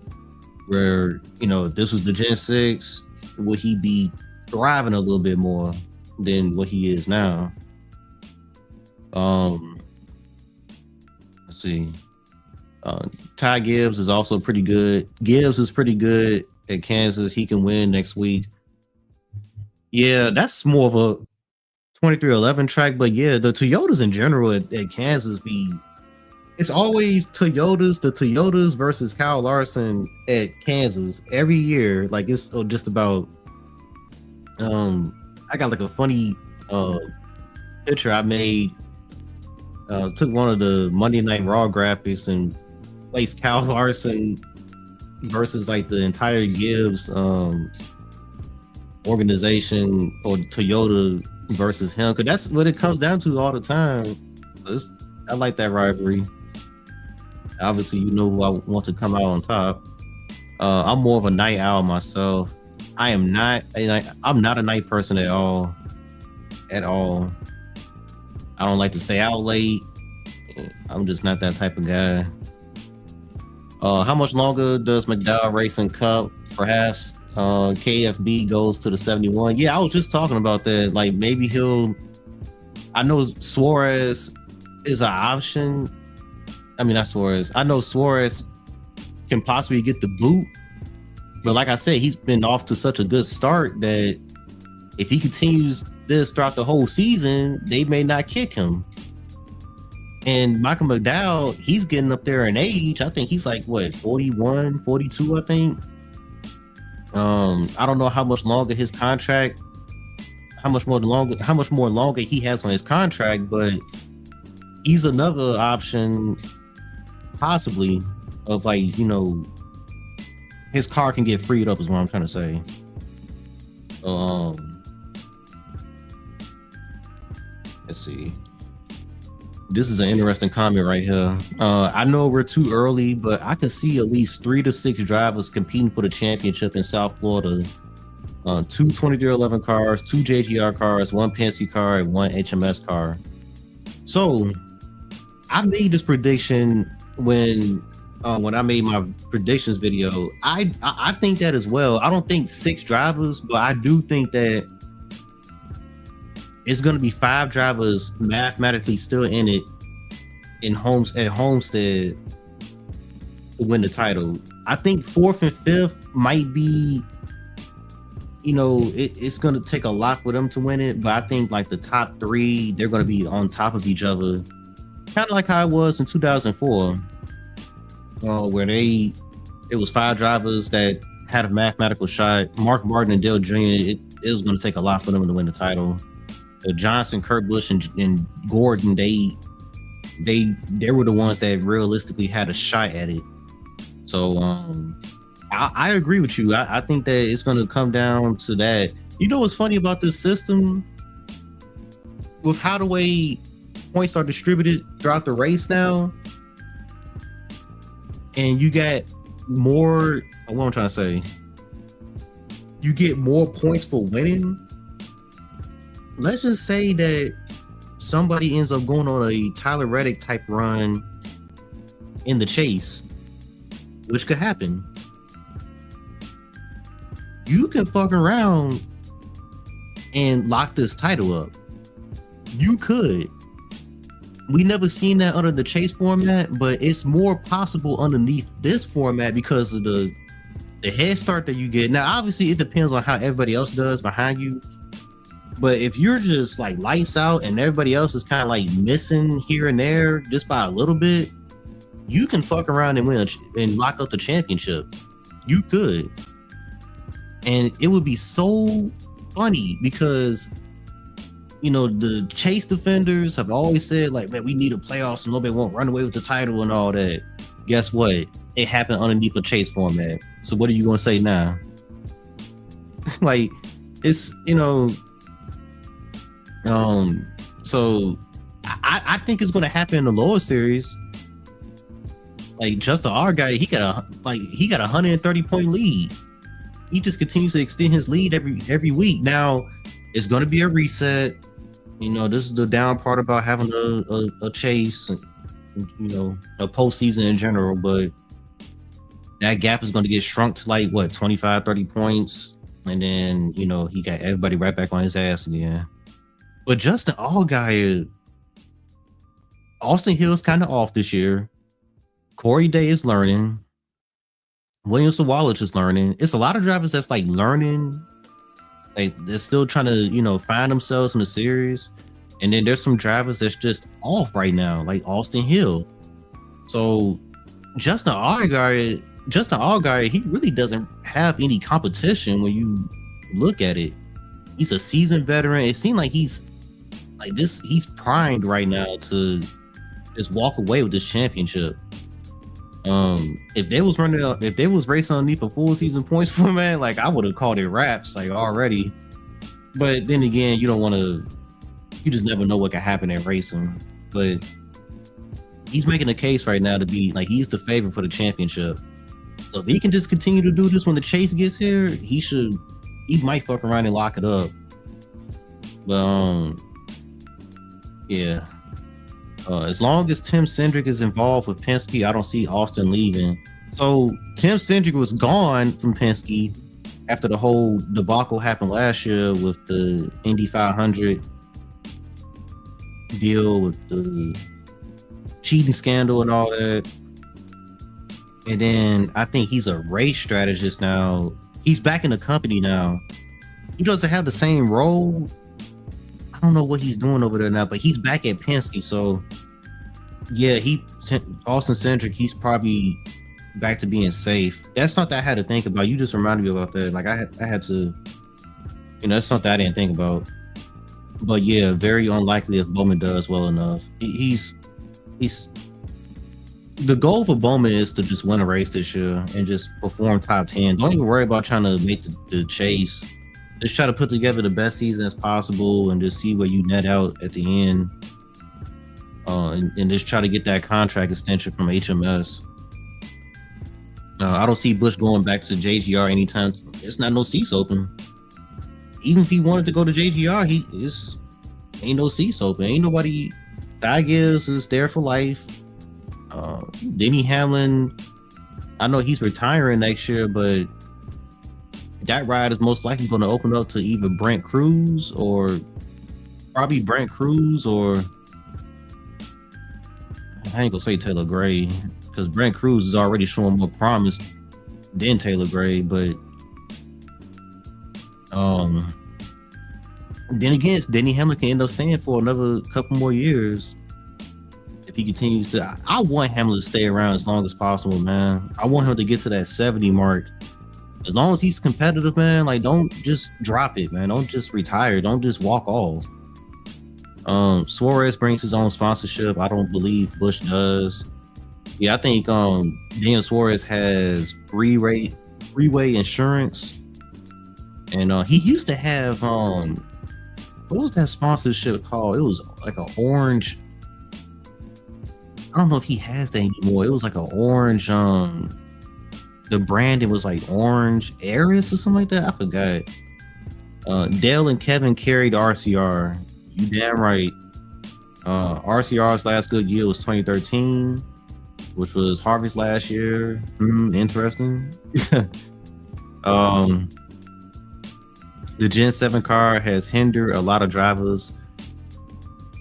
where if this was the Gen 6, would he be thriving a little bit more than what he is now? Let's see. Ty Gibbs is also pretty good. Gibbs is pretty good at Kansas. He can win next week. Yeah, that's more of a 2311 track, but yeah, the Toyotas in general at Kansas it's always the Toyotas versus Kyle Larson at Kansas every year. Like it's just about I got like a funny picture I made. Took one of the Monday Night Raw graphics and placed Kyle Larson versus like the entire Gibbs organization, or Toyota versus him, because that's what it comes down to all the time. I like that rivalry. Obviously, who I want to come out on top. I'm more of a night owl myself. I'm not a night person at all. I don't like to stay out late. I'm just not that type of guy. How much longer does McDowell Racing Cup? Perhaps KFB goes to the 71. Yeah, I was just talking about that. Like maybe I know Suarez is an option. I mean, not Suarez. I know Suarez can possibly get the boot. But like I said, he's been off to such a good start that if he continues this throughout the whole season, they may not kick him. And Michael McDowell, he's getting up there in age. I think he's like, 41, 42, I think. I don't know how much longer his contract, how much more longer he has on his contract, but he's another option possibly of like, his car can get freed up is what I'm trying to say. Let's see. This is an interesting comment right here. I know we're too early, but I can see at least 3 to 6 drivers competing for the championship in South Florida. 2 2311 cars, 2 JGR cars, 1 Penske car, and 1 HMS car. So I made this prediction when I made my predictions video. I think that as well. I don't think 6 drivers, but I do think that it's going to be 5 drivers mathematically still in it at Homestead to win the title. I think 4th and 5th might be, it's going to take a lot for them to win it. But I think like the top 3, they're going to be on top of each other kind of like how it was in 2004, where it was 5 drivers that had a mathematical shot. Mark Martin and Dale Jr. It was going to take a lot for them to win the title. Johnson, Kurt Busch, and Gordon, they were the ones that realistically had a shot at it. So I agree with you. I think that it's going to come down to that. You know what's funny about this system? With how the way points are distributed throughout the race now, and you got more, what I'm trying to say, you get more points for winning. Let's just say that somebody ends up going on a Tyler Reddick type run in the chase, which could happen. You can fuck around and lock this title up. You could. We never seen that under the chase format, but it's more possible underneath this format because of the head start that you get. Now, obviously, it depends on how everybody else does behind you. But if you're just like lights out and everybody else is kind of like missing here and there just by a little bit, you can fuck around and win and lock up the championship. You could. And it would be so funny because, you know, the chase defenders have always said, like, man, we need a playoff so nobody won't run away with the title and all that. Guess what? It happened underneath a chase format. So what are you going to say now? Like, it's, you know, so I think it's going to happen in the lower series. Like, Justin our guy, he got a 130-point lead. He just continues to extend his lead every week. Now, it's going to be a reset. You know, this is the down part about having a chase, and, you know, a postseason in general. But that gap is going to get shrunk to like, what, 25, 30 points. And then, you know, he got everybody right back on his ass again. But Justin Allgaier, Austin Hill's kind of off this year. Corey Day is learning. William Sawalich is learning. It's a lot of drivers that's like learning. Like, they're still trying to, you know, find themselves in the series. And then there's some drivers that's just off right now, like Austin Hill. So Justin Allgaier, he really doesn't have any competition when you look at it. He's a seasoned veteran. It seemed like he's primed right now to just walk away with this championship. If they was racing underneath a full season points format, like, I would have called it wraps like already. But then again, you just never know what can happen at racing. But he's making a case right now to be like, he's the favorite for the championship. So if he can just continue to do this when the chase gets here, he might fuck around and lock it up. But yeah. As long as Tim Cindric is involved with Penske, I don't see Austin leaving. So Tim Cindric was gone from Penske after the whole debacle happened last year with the Indy 500 deal with the cheating scandal and all that. And then I think he's a race strategist now. He's back in the company now. He doesn't have the same role. I don't know what he's doing over there now, but he's back at Penske. So yeah, Austin Cindric, he's probably back to being safe. That's something I had to think about. You just reminded me about that. Like, I had to, you know, that's something I didn't think about. But yeah, very unlikely if Bowman does well enough. He's the goal for Bowman is to just win a race this year and just perform top 10. Don't even worry about trying to make the chase. Just try to put together the best season as possible and just see where you net out at the end. And just try to get that contract extension from HMS. I don't see Busch going back to JGR anytime. It's not no seats open. Even if he wanted to go to JGR, ain't no seats open. Ain't nobody. Ty Gibbs is there for life. Denny Hamlin, I know he's retiring next year, but that ride is most likely going to open up to either Brent Cruz or probably Brent Cruz, or I ain't gonna say Taylor Gray because Brent Cruz is already showing more promise than Taylor Gray. But then again, Denny Hamlin can end up staying for another couple more years if he continues to. I want him to stay around as long as possible, man. I want him to get to that 70 mark. As long as he's competitive, man, like don't just drop it, man. Don't just retire. Don't just walk off. Suarez brings his own sponsorship. I don't believe Bush does. Yeah, I think Daniel Suarez has freeway insurance. And he used to have what was that sponsorship called? It was like an orange. I don't know if he has that anymore. It was like an orange. The branding was like Orange Aris or something like that. I forgot. Dale and Kevin carried RCR. You damn right. RCR's last good year was 2013, which was Harvey's last year. Interesting. The Gen 7 car has hindered a lot of drivers.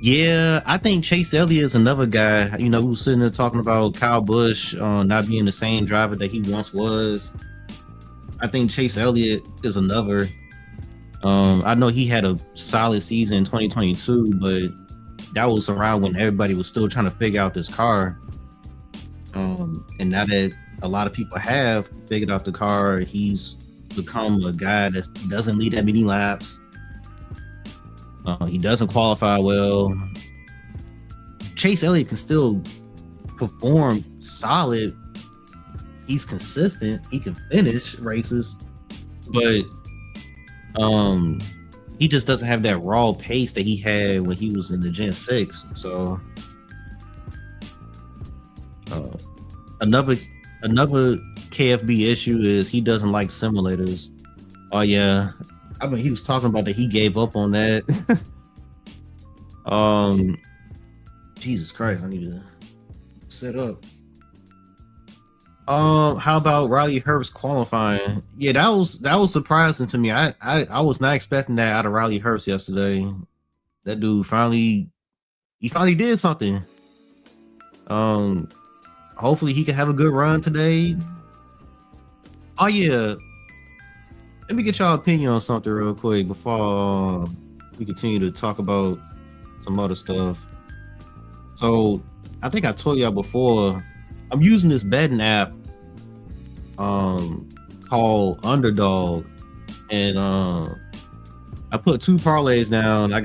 Yeah, I think Chase Elliott is another guy, you know, who's sitting there talking about Kyle Busch not being the same driver that he once was. I think Chase Elliott is another. I know he had a solid season in 2022, but that was around when everybody was still trying to figure out this car. And now that a lot of people have figured out the car, he's become a guy that doesn't lead that many laps. He doesn't qualify well. Chase Elliott can still perform solid. He's consistent. He can finish races, but he just doesn't have that raw pace that he had when he was in the Gen 6. So another KFB issue is he doesn't like simulators. Oh yeah. I mean, he was talking about that he gave up on that. Jesus Christ, I need to set up. How about Riley Herbst qualifying? Yeah, that was surprising to me. I was not expecting that out of Riley Herbst yesterday. That dude finally did something. Hopefully he can have a good run today. Oh yeah. Let me get y'all opinion on something real quick before we continue to talk about some other stuff. So I think I told y'all before, I'm using this betting app called Underdog, and I put 2 parlays down. I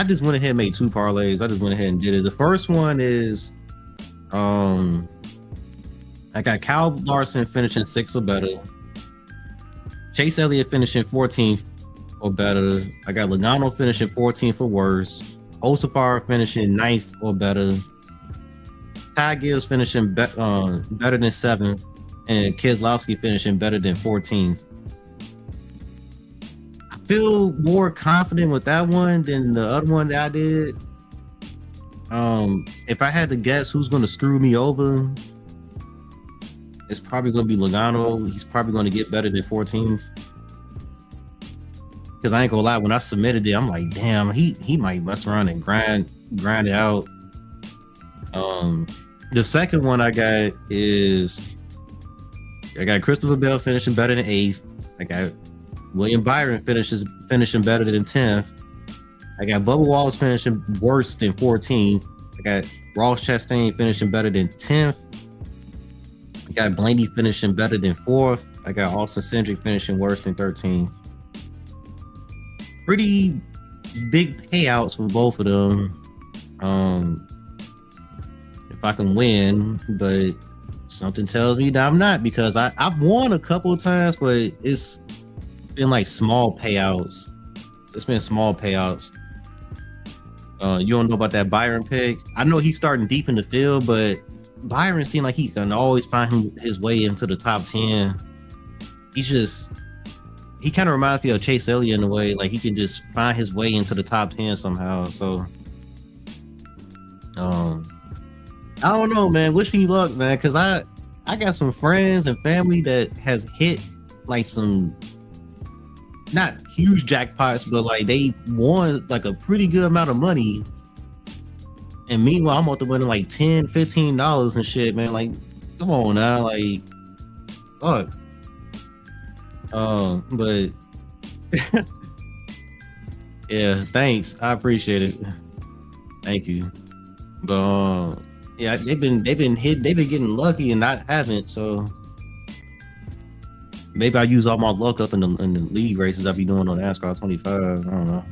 just went ahead and made 2 parlays. I just went ahead and did it. The first one is I got Kyle Larson finishing 6th or better, Chase Elliott finishing 14th or better. I got Logano finishing 14th or worse, Osafar finishing 9th or better, Ty Gibbs finishing better than 7th, and Keselowski finishing better than 14th. I feel more confident with that one than the other one that I did. If I had to guess who's going to screw me over, it's probably going to be Logano. He's probably going to get better than 14th. Because I ain't gonna lie, when I submitted it, I'm like, damn, he might mess around and grind it out. The second one I got is I got Christopher Bell finishing better than 8th. I got William Byron finishing better than 10th. I got Bubba Wallace finishing worse than 14th. I got Ross Chastain finishing better than 10th. I got Blaney finishing better than 4th. I got Austin Cindric finishing worse than 13th. Pretty big payouts for both of them. If I can win, but something tells me that I'm not, because I've won a couple of times, but it's been like small payouts. It's been small payouts. You don't know about that Byron pick? I know he's starting deep in the field, but Byron seemed like he can always find his way into the top 10. He kind of reminds me of Chase Elliott in a way. Like, he can just find his way into the top 10 somehow. So, I don't know, man. Wish me luck, man, because I got some friends and family that has hit like some not huge jackpots, but like they won like a pretty good amount of money. And meanwhile, I'm out to winning like $10, $15 and shit, man. Like, come on now, like, fuck. But Yeah, thanks. I appreciate it. Thank you. But yeah, they've been getting lucky, and I haven't. So maybe I use all my luck up in the league races I be doing on NASCAR 25. I don't know.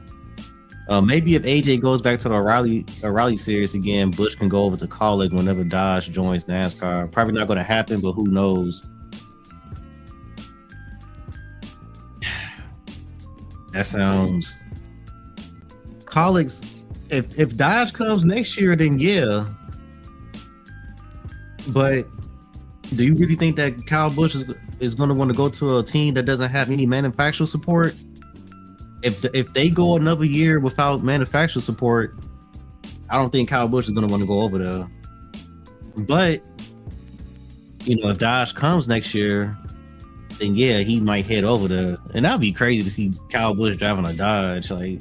Maybe if AJ goes back to the Raleigh series again, Bush can go over to college whenever Dodge joins NASCAR. Probably not going to happen, but who knows? That sounds college. If Dodge comes next year, then yeah. But do you really think that Kyle Busch is going to want to go to a team that doesn't have any manufacturer support? If they go another year without manufacturer support, I don't think Kyle Busch is going to want to go over there. But if Dodge comes next year, then yeah, he might head over there, and that'd be crazy to see Kyle Busch driving a Dodge. Like,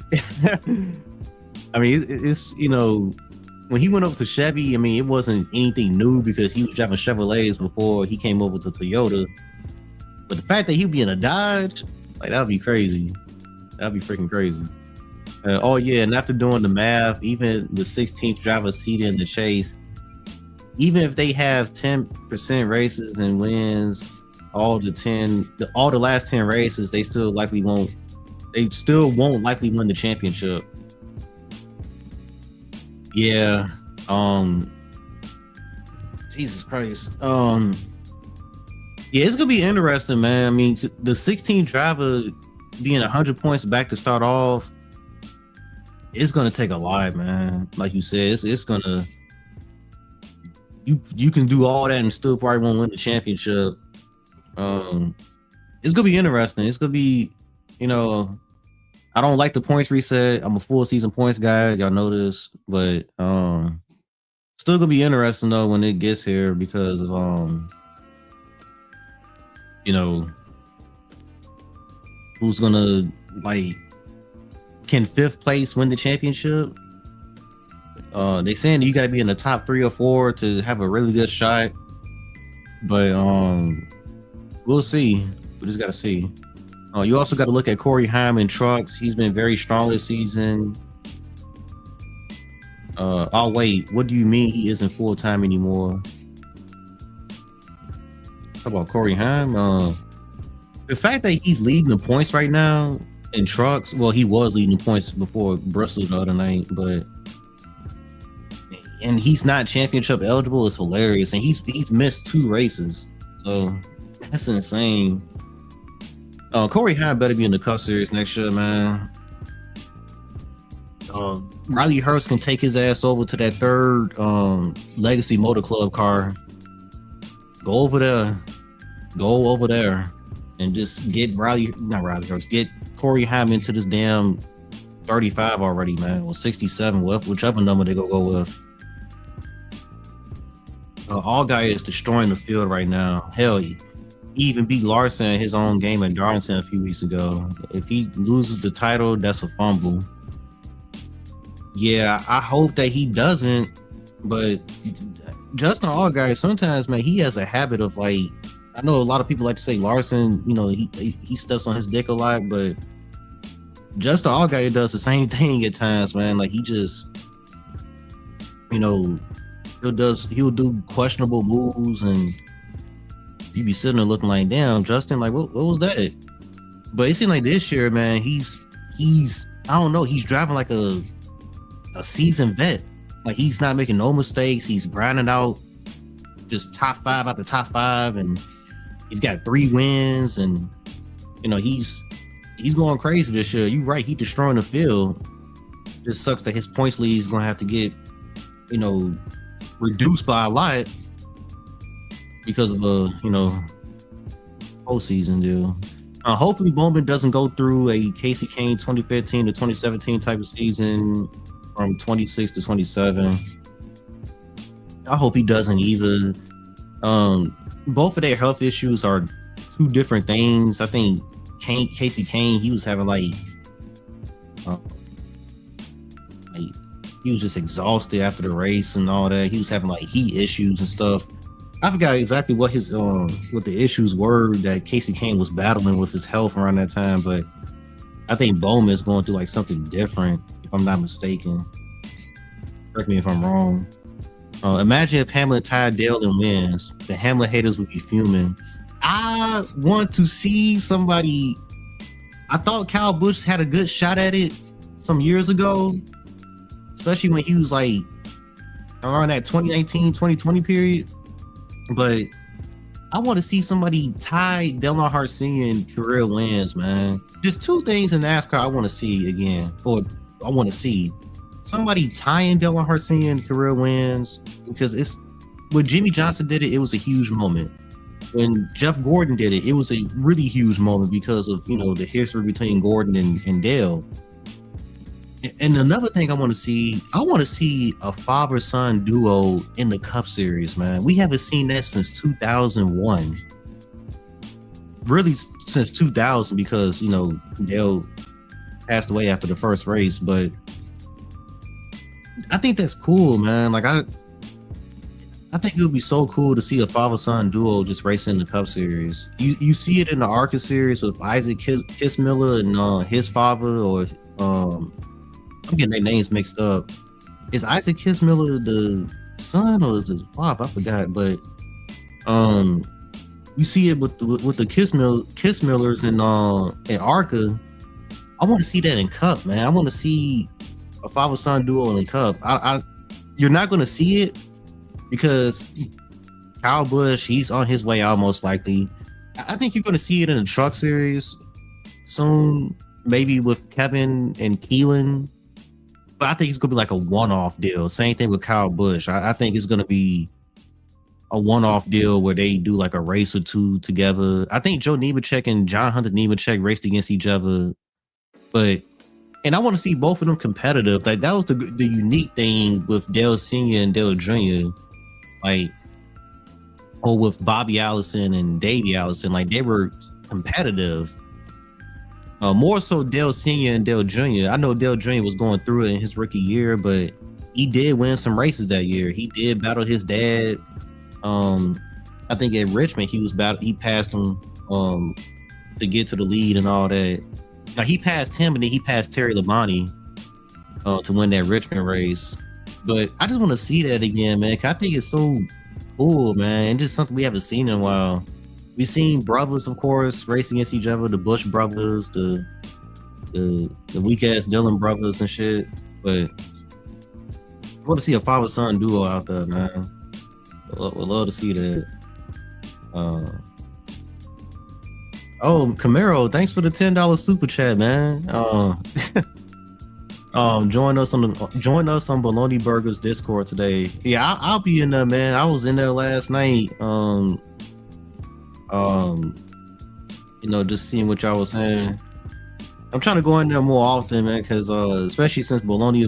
I mean, it's when he went over to Chevy, I mean, it wasn't anything new because he was driving Chevrolets before he came over to Toyota. But the fact that he'd be in a Dodge, like, that'd be crazy. That'd be freaking crazy. Oh yeah, and after doing the math, even the 16th driver seated in the chase, even if they have 10% races and wins all the last 10 races, they still won't likely win the championship. Yeah. Jesus Christ. Yeah, it's gonna be interesting, man. I mean, the 16th driver being 100 points back to start off, it's gonna take a lot, man. Like you said, it's gonna. You can do all that and still probably won't win the championship. It's gonna be interesting. It's gonna be, I don't like the points reset. I'm a full season points guy. Y'all know this, but still gonna be interesting though when it gets here because of who's gonna can 5th place win the championship? They saying you gotta be in the top 3 or 4 to have a really good shot, but we'll see. We just gotta see. You also got to look at Corey Heim in trucks. He's been very strong this season. Oh wait, what do you mean he isn't full time anymore? How about Corey Heim? The fact that he's leading the points right now in trucks. Well, he was leading the points before Bristol the other night, and he's not championship eligible is hilarious. And he's missed 2 races, so that's insane. Corey Heim better be in the Cup Series next year, man. Riley Hurst can take his ass over to that 3rd Legacy Motor Club car. Go over there, and just get get Corey Heim into this damn 35 already, man, or 67, whichever number they go with. All guy is destroying the field right now. Hell yeah. He even beat Larson in his own game at Darlington a few weeks ago. If he loses the title, that's a fumble. Yeah, I hope that he doesn't. But Justin Allgaier, sometimes, man, he has a habit of I know a lot of people like to say Larson, he steps on his dick a lot, but Justin Allgaier does the same thing at times, man. Like, he just, he'll do questionable moves, and you be sitting there looking like, damn, Justin, like, what was that? But it seemed like this year, man, he's I don't know, he's driving like a seasoned vet. Like, he's not making no mistakes. He's grinding out just top 5 out the top 5, and he's got 3 wins, and he's going crazy this year. You're right, he's destroying the field. Just sucks that his points lead is gonna have to get reduced by a lot because of a postseason deal. Hopefully Bowman doesn't go through a Casey Kane 2015 to 2017 type of season from 26 to 27. I hope he doesn't either. Both of their health issues are 2 different things. I think Casey Kane, he was having he was just exhausted after the race and all that. He was having heat issues and stuff. I forgot exactly what his what the issues were that Casey Kane was battling with his health around that time, but I think Bowman's going through like something different, if I'm not mistaken. Correct me if I'm wrong. Imagine if Hamlin tied Dale and wins. The Hamlin haters would be fuming. I want to see somebody. I thought Kyle Busch had a good shot at it some years ago, especially when he was like around that 2019, 2020 period. But I want to see somebody tie Dale Earnhardt Sr. in career wins, man. There's two things in NASCAR I want to see again, or I want to see somebody tying Dale Earnhardt Sr. in career wins, because it's when Jimmy Johnson did it, it was a huge moment. When Jeff Gordon did it, it was a really huge moment because of, you know, the history between Gordon and Dale. And another thing I want to see a father-son duo in the Cup Series, man. We haven't seen that since 2001. Really since 2000, because, you know, Dale passed away after the first race. But I think that's cool, man. Like, I think it would be so cool to see a father-son duo just racing the Cup Series. You see it in the ARCA Series with Isaac Kissmiller and his father, or I'm getting their names mixed up. Is Isaac Kissmiller the son or is his father? I forgot. But you see it with the Kissmillers in ARCA. I want to see that in Cup, man. I want to see a father-son duo in the Cup. You're not going to see it because Kyle Busch, he's on his way out most likely. I think you're going to see it in the Truck Series soon, maybe with Kevin and Keelan. But I think it's going to be like a one-off deal. Same thing with Kyle Busch. I think it's going to be a one-off deal where they do like a race or two together. I think Joe Nemechek and John Hunter Nemechek raced against each other. And I want to see both of them competitive. Like, that was the unique thing with Dale Sr. and Dale Jr. Like, or with Bobby Allison and Davey Allison. Like, they were competitive. More so Dale Sr. and Dale Jr. I know Dale Jr. was going through it in his rookie year, but he did win some races that year. He did battle his dad. I think at Richmond he passed him to get to the lead and all that. Now he passed him, and then he passed Terry Labonte to win that Richmond race. But I just want to see that again, man. I think it's so cool, man, and just something we haven't seen in a while. We've seen brothers, of course, race against each other, the Bush brothers, the weak ass Dillon brothers and shit. But I want to see a father-son duo out there, man. Would love to see that. Camaro, thanks for the $10 super chat, man. Join us on Bologna Burgers Discord today. Yeah, I'll be in there, man. I was in there last night. You know, just seeing what y'all was saying. I'm trying to go in there more often, man, because especially since Bologna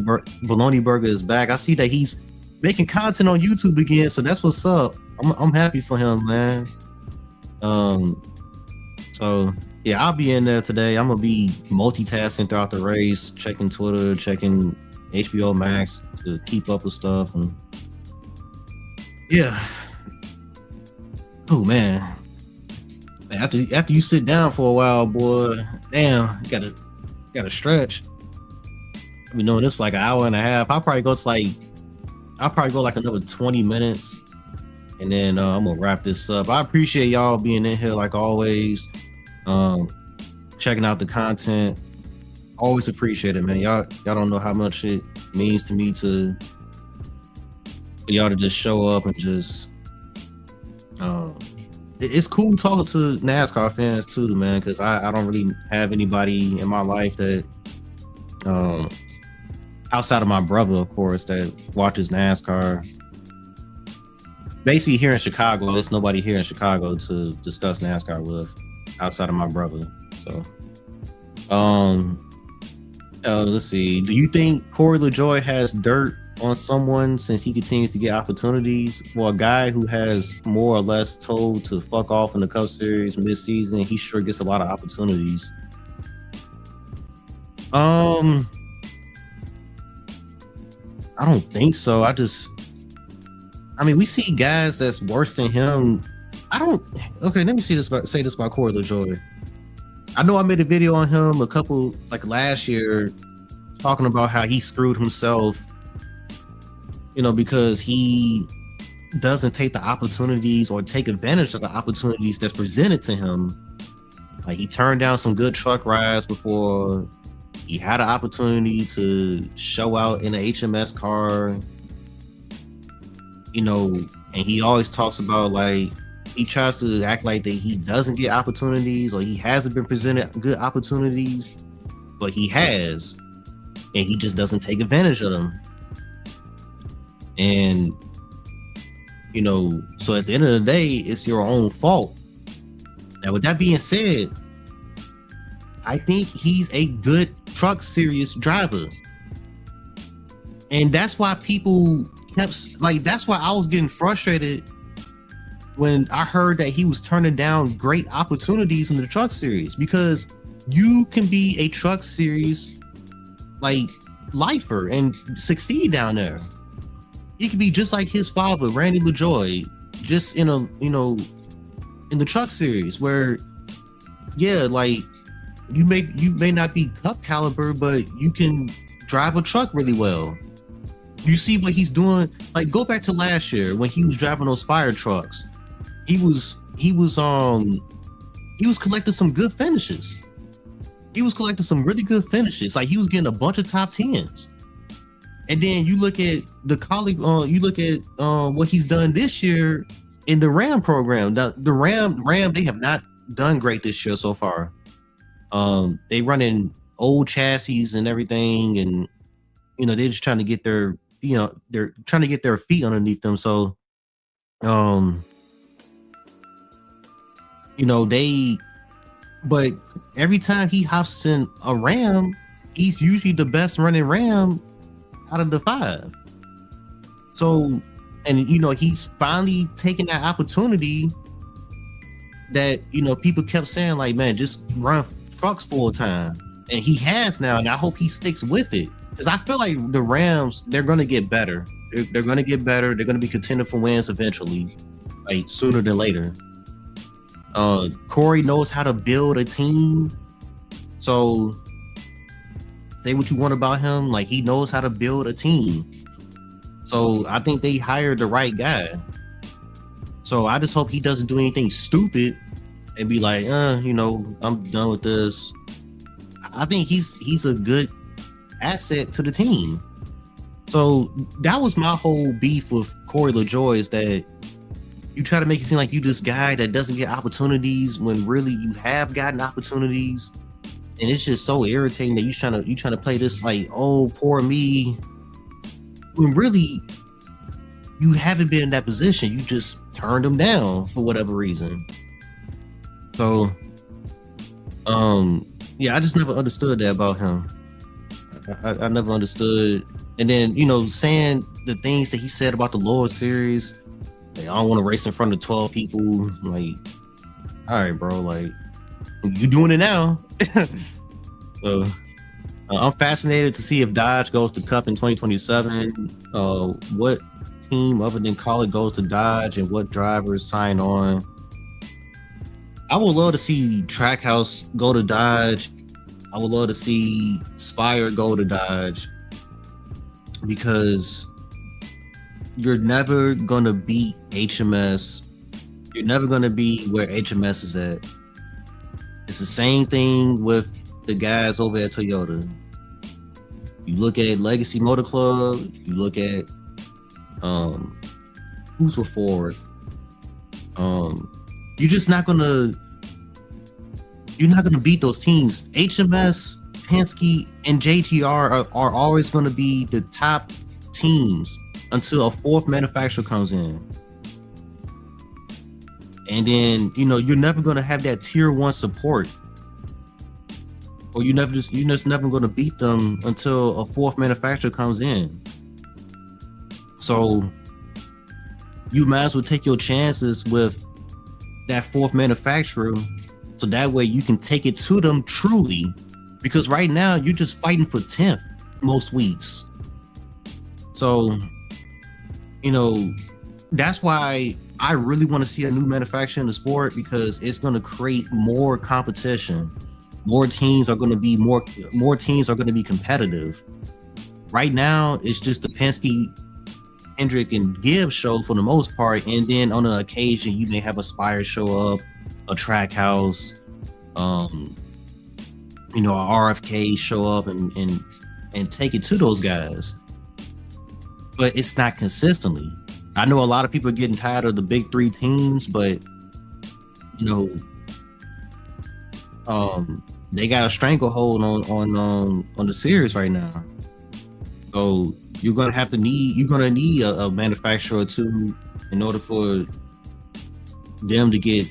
Burger is back, I see that he's making content on YouTube again, so that's what's up. I'm happy for him, man. So yeah, I'll be in there today. I'm gonna be multitasking throughout the race, checking Twitter, checking HBO Max to keep up with stuff, and yeah. Oh man. After you sit down for a while, boy, damn, you gotta stretch. I've been doing this for like an hour and a half. I'll probably go like another 20 minutes, and then I'm gonna wrap this up. I appreciate y'all being in here like always, checking out the content. Always appreciate it, man. Y'all don't know how much it means to me for y'all to just show up and just it's cool talking to NASCAR fans too, man, because I don't really have anybody in my life that outside of my brother, of course, that watches NASCAR. Basically here in Chicago, there's nobody here in Chicago to discuss NASCAR with outside of my brother. So let's see. Do you think Corey LaJoie has dirt on someone since he continues to get opportunities? For a guy who has more or less told to fuck off in the Cup Series mid-season, he sure gets a lot of opportunities. I don't think so. I mean, we see guys that's worse than him. Let me say this about Corey LaJoie. I know I made a video on him a couple like last year talking about how he screwed himself, because he doesn't take the opportunities or take advantage of the opportunities that's presented to him. Like he turned down some good truck rides before he had an opportunity to show out in an HMS car, and he always talks about like he tries to act like that he doesn't get opportunities or he hasn't been presented good opportunities, but he has, and he just doesn't take advantage of them. And so at the end of the day, it's your own fault. Now, with that being said, I think he's a good truck series driver. And that's why people kept, like, that's why I was getting frustrated when I heard that he was turning down great opportunities in the truck series, because you can be a truck series, like, lifer and succeed down there. He could be just like his father, Randy LaJoy, just in in the truck series where, yeah, like you may not be cup caliber, but you can drive a truck really well. You see what he's doing. Like, go back to last year when he was driving those fire trucks. He was collecting some good finishes. He was collecting some really good finishes. Like, he was getting a bunch of top 10s. And then you look at the colleague, you look at what he's done this year in the Ram program. The Ram, they have not done great this year so far. They running old chassis and everything, and they're just trying to get their, they're trying to get their feet underneath them. So, but every time he hops in a Ram, he's usually the best running Ram out of the 5. So, and he's finally taking that opportunity that people kept saying, like, man, just run trucks full time, and he has now, and I hope he sticks with it, because I feel like the Rams, they're going to get better. They're going to get better. They're going to be contender for wins eventually, like sooner than later. Corey knows how to build a team. So say what you want about him, like he knows how to build a team. So I think they hired the right guy. So I just hope he doesn't do anything stupid and be like, I'm done with this. I think he's a good asset to the team. So that was my whole beef with Corey LaJoy, is that you try to make it seem like you this guy that doesn't get opportunities when really you have gotten opportunities. And it's just so irritating that you trying to play this like, oh, poor me, when really you haven't been in that position. You just turned them down for whatever reason. So, yeah, I just never understood that about him. I never understood. And then, saying the things that he said about the lower series, like, I don't want to race in front of 12 people. Like, all right, bro, like, you doing it now. So I'm fascinated to see if Dodge goes to Cup in 2027. What team other than Collie goes to Dodge, and what drivers sign on. I would love to see Trackhouse go to Dodge. I would love to see Spire go to Dodge, because you're never gonna beat HMS. You're never gonna be where HMS is at. It's the same thing with the guys over at Toyota. You look at Legacy Motor Club, you look at who's with Ford. You're not gonna beat those teams. HMS, Penske, and JGR are always gonna be the top teams until a fourth manufacturer comes in. And then, you're never gonna have that tier 1 support. Or you're just never gonna beat them until a fourth manufacturer comes in. So you might as well take your chances with that fourth manufacturer, so that way you can take it to them truly. Because right now you're just fighting for 10th most weeks. So, that's why I really want to see a new manufacturer in the sport, because it's going to create more competition. more teams are going to be more teams are going to be competitive. Right now, it's just the Penske, Hendrick, and Gibbs show for the most part, and then on an occasion you may have a Spire show up, a Trackhouse, a RFK show up and take it to those guys. But it's not consistently. I know a lot of people are getting tired of the big three teams, but they got a stranglehold on the series right now. So you're gonna need a manufacturer or two in order for them to get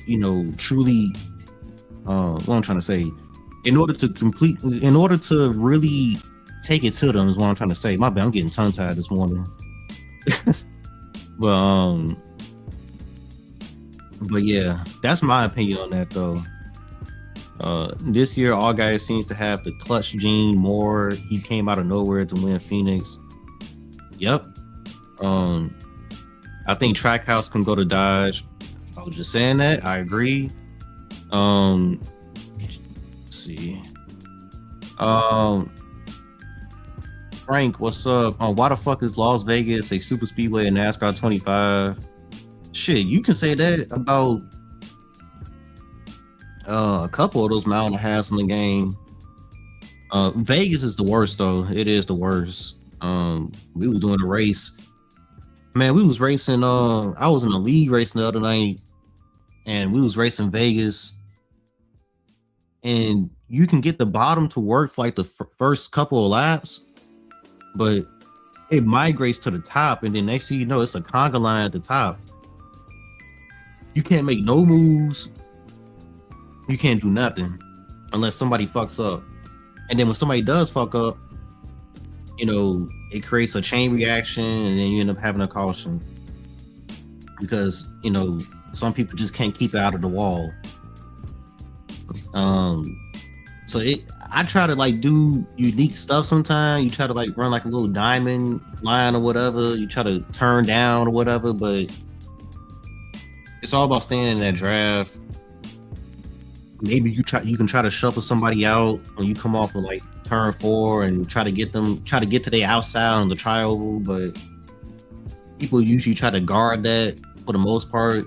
truly what I'm trying to say. In order to really take it to them is what I'm trying to say. My bad, I'm getting tongue tied this morning. But yeah, that's my opinion on that though. This year, All Guys seems to have the clutch gene more. He came out of nowhere to win Phoenix. Yep. I think Trackhouse can go to Dodge. I was just saying that. I agree. Let's see. Frank, what's up? Why the fuck is Las Vegas a super speedway in NASCAR 25? Shit, you can say that about a couple of those mile and a halves in the game. Vegas is the worst though. It is the worst. We were doing a race. Man, we was racing. I was in a league racing the other night, and we was racing Vegas. And you can get the bottom to work for like the first couple of laps, but it migrates to the top, and then next thing you know, it's a conga line at the top. You can't make no moves. You can't do nothing unless somebody fucks up. And then when somebody does fuck up, it creates a chain reaction, and then you end up having a caution because some people just can't keep it out of the wall. So I try to like do unique stuff sometimes. You try to like run like a little diamond line or whatever. You try to turn down or whatever, but it's all about staying in that draft. Maybe you can try to shuffle somebody out when you come off of like turn 4 and try to get to the outside on the trioval, but people usually try to guard that for the most part.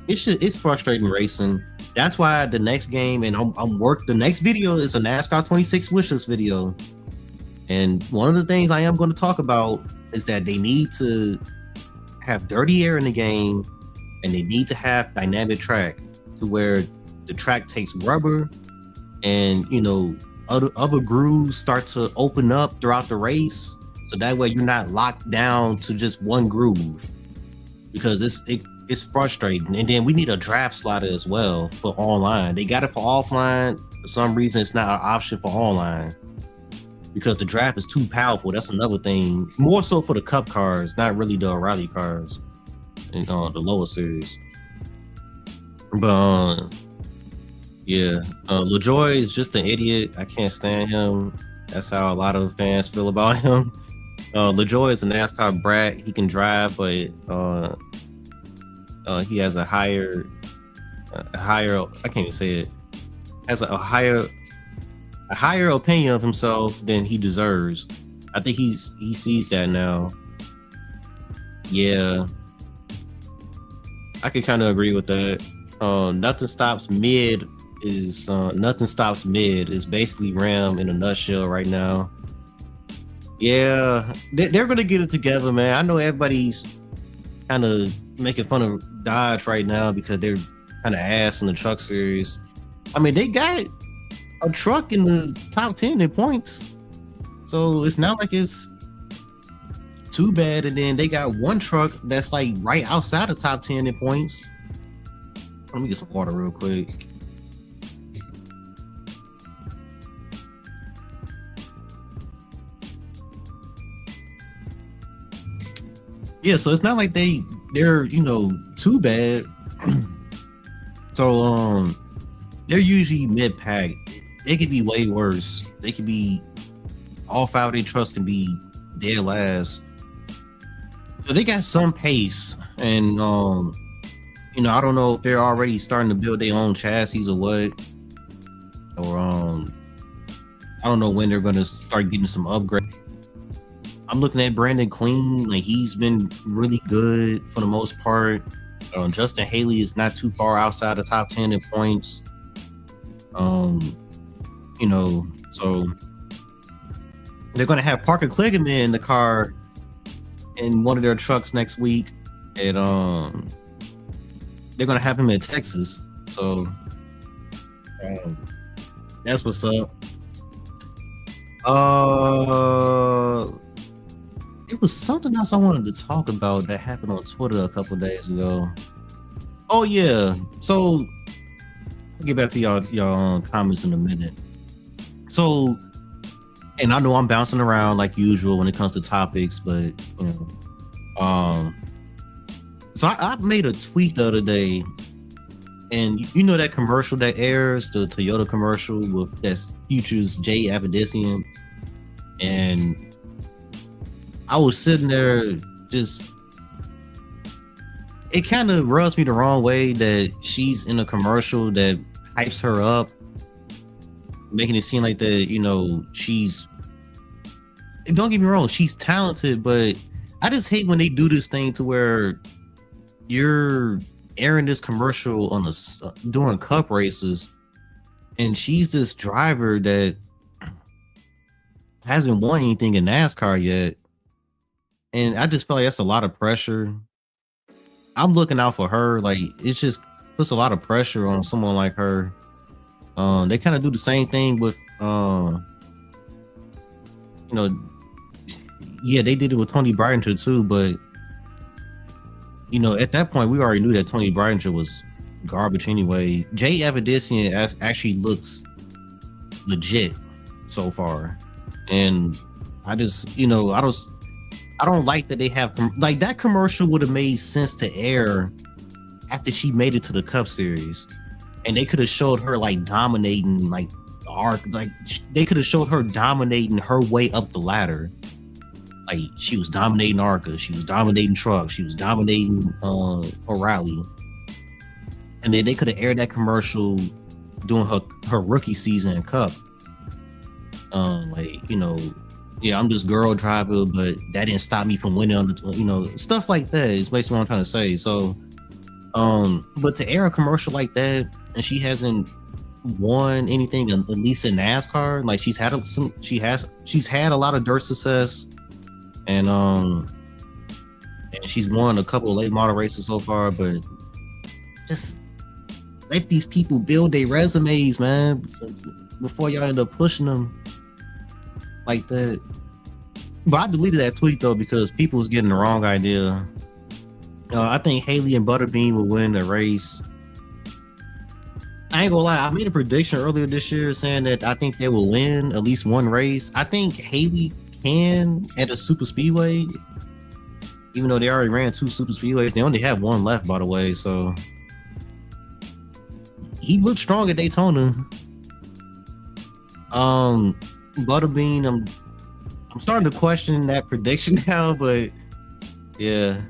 It's frustrating racing. That's why the next game, and the next video is a NASCAR 26 wishlist video. And one of the things I am going to talk about is that they need to have dirty air in the game, and they need to have dynamic track to where the track takes rubber, and other grooves start to open up throughout the race, so that way you're not locked down to just one groove, because it's frustrating. And then we need a draft slider as well for online. They got it for offline. For some reason, it's not an option for online because the draft is too powerful. That's another thing. More so for the Cup cars, not really the O'Reilly cars in the lower series. But yeah, LaJoy is just an idiot. I can't stand him. That's how a lot of fans feel about him. LaJoy is a NASCAR brat. He can drive, but he has a higher I can't even say it. Has a higher opinion of himself than he deserves. I think he sees that now. Yeah, I can kind of agree with that. Nothing stops mid is basically Ram in a nutshell right now. Yeah, they're gonna get it together, man. I know everybody's kind of making fun of Dodge right now because they're kind of ass in the truck series. I mean, they got a truck in the top 10 in points, so it's not like it's too bad. And then they got one truck that's like right outside the top 10 in points. Let me get some water real quick. Yeah, so it's not like they're too bad. So they're usually mid-pack. They could be way worse. They could be all 5 of their trucks can be dead last. So they got some pace, and I don't know if they're already starting to build their own chassis or what. or I don't know when they're gonna start getting some upgrades. I'm looking at Brandon Clean, like he's been really good for the most part. Justin Haley is not too far outside the top 10 in points. So they're gonna have Parker Kligerman in the car in one of their trucks next week, and they're gonna have him in Texas. So that's what's up. It was something else I wanted to talk about that happened on Twitter a couple days ago. Oh yeah, so I'll get back to y'all comments in a minute. So, and I know I'm bouncing around like usual when it comes to topics, but so I made a tweet the other day, and you know that commercial that airs, the Toyota commercial with that features Jay Avedissian, and I was sitting there just, it kind of rubs me the wrong way that she's in a commercial that hypes her up, making it seem like that, she's, don't get me wrong, she's talented, but I just hate when they do this thing to where you're airing this commercial on during cup races, and she's this driver that hasn't won anything in NASCAR yet. And I just feel like that's a lot of pressure. I'm looking out for her. Like, it just puts a lot of pressure on someone like her. They kind of do the same thing with, yeah, they did it with Tony Breidinger too. But, at that point, we already knew that Tony Breidinger was garbage anyway. Jay Avedissian actually looks legit so far. And I just, I don't like that they have like that commercial would have made sense to air after she made it to the Cup Series, and they could have showed her like dominating like the arc, like they could have showed her dominating her way up the ladder. Like she was dominating ARCA, she was dominating trucks, she was dominating O'Reilly, and then they could have aired that commercial doing her rookie season in Cup. Yeah, I'm just girl driver, but that didn't stop me from winning on the, stuff like that is basically what I'm trying to say. So, but to air a commercial like that, and she hasn't won anything, at least in NASCAR, like she's had a lot of dirt success, and she's won a couple of late model races so far, but just let these people build their resumes, man, before y'all end up pushing them like that. But I deleted that tweet though because people was getting the wrong idea. I think Haley and Butterbean will win the race. I ain't gonna lie, I made a prediction earlier this year saying that I think they will win at least one race. I think Haley can at a super speedway, even though they already ran 2 super speedways. They only have 1 left, by the way. So he looked strong at Daytona. Butterbean, I'm starting to question that prediction now, but yeah.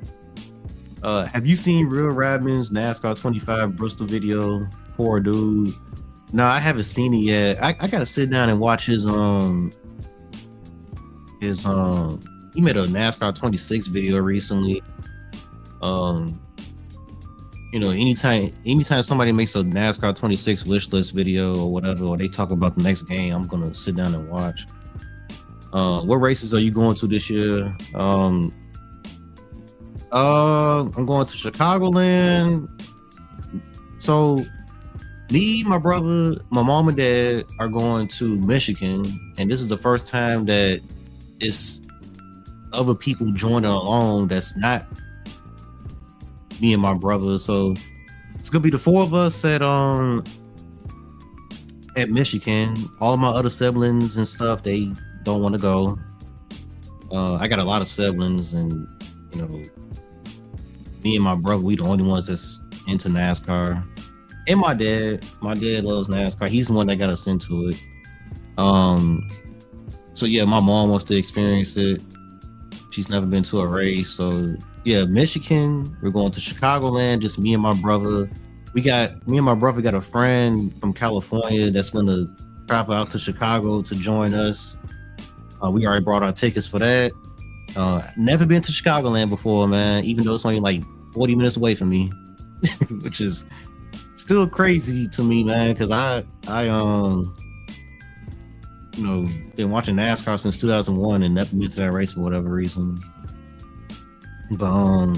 Have you seen Real Radman's NASCAR 25 Bristol video? Poor dude. No, I haven't seen it yet. I gotta sit down and watch his he made a NASCAR 26 video recently. Anytime somebody makes a NASCAR 26 wish list video or whatever, or they talk about the next game, I'm gonna sit down and watch. What races are you going to this year? I'm going to Chicagoland. So me, my brother, my mom and dad are going to Michigan, and this is the first time that it's other people joining along that's not me and my brother. So it's gonna be the 4 of us at Michigan. All my other siblings and stuff, they don't want to go. I got a lot of siblings, and me and my brother, we the only ones that's into NASCAR. And my dad loves NASCAR. He's the one that got us into it. So yeah, my mom wants to experience it. She's never been to a race. So yeah, Michigan, we're going to Chicagoland, just me and my brother. We got me and my brother got a friend from California that's gonna travel out to Chicago to join us. We already brought our tickets for that. Never been to Chicagoland before, man. Even though it's only like 40 minutes away from me, which is still crazy to me, man. Because been watching NASCAR since 2001 and never been to that race for whatever reason. But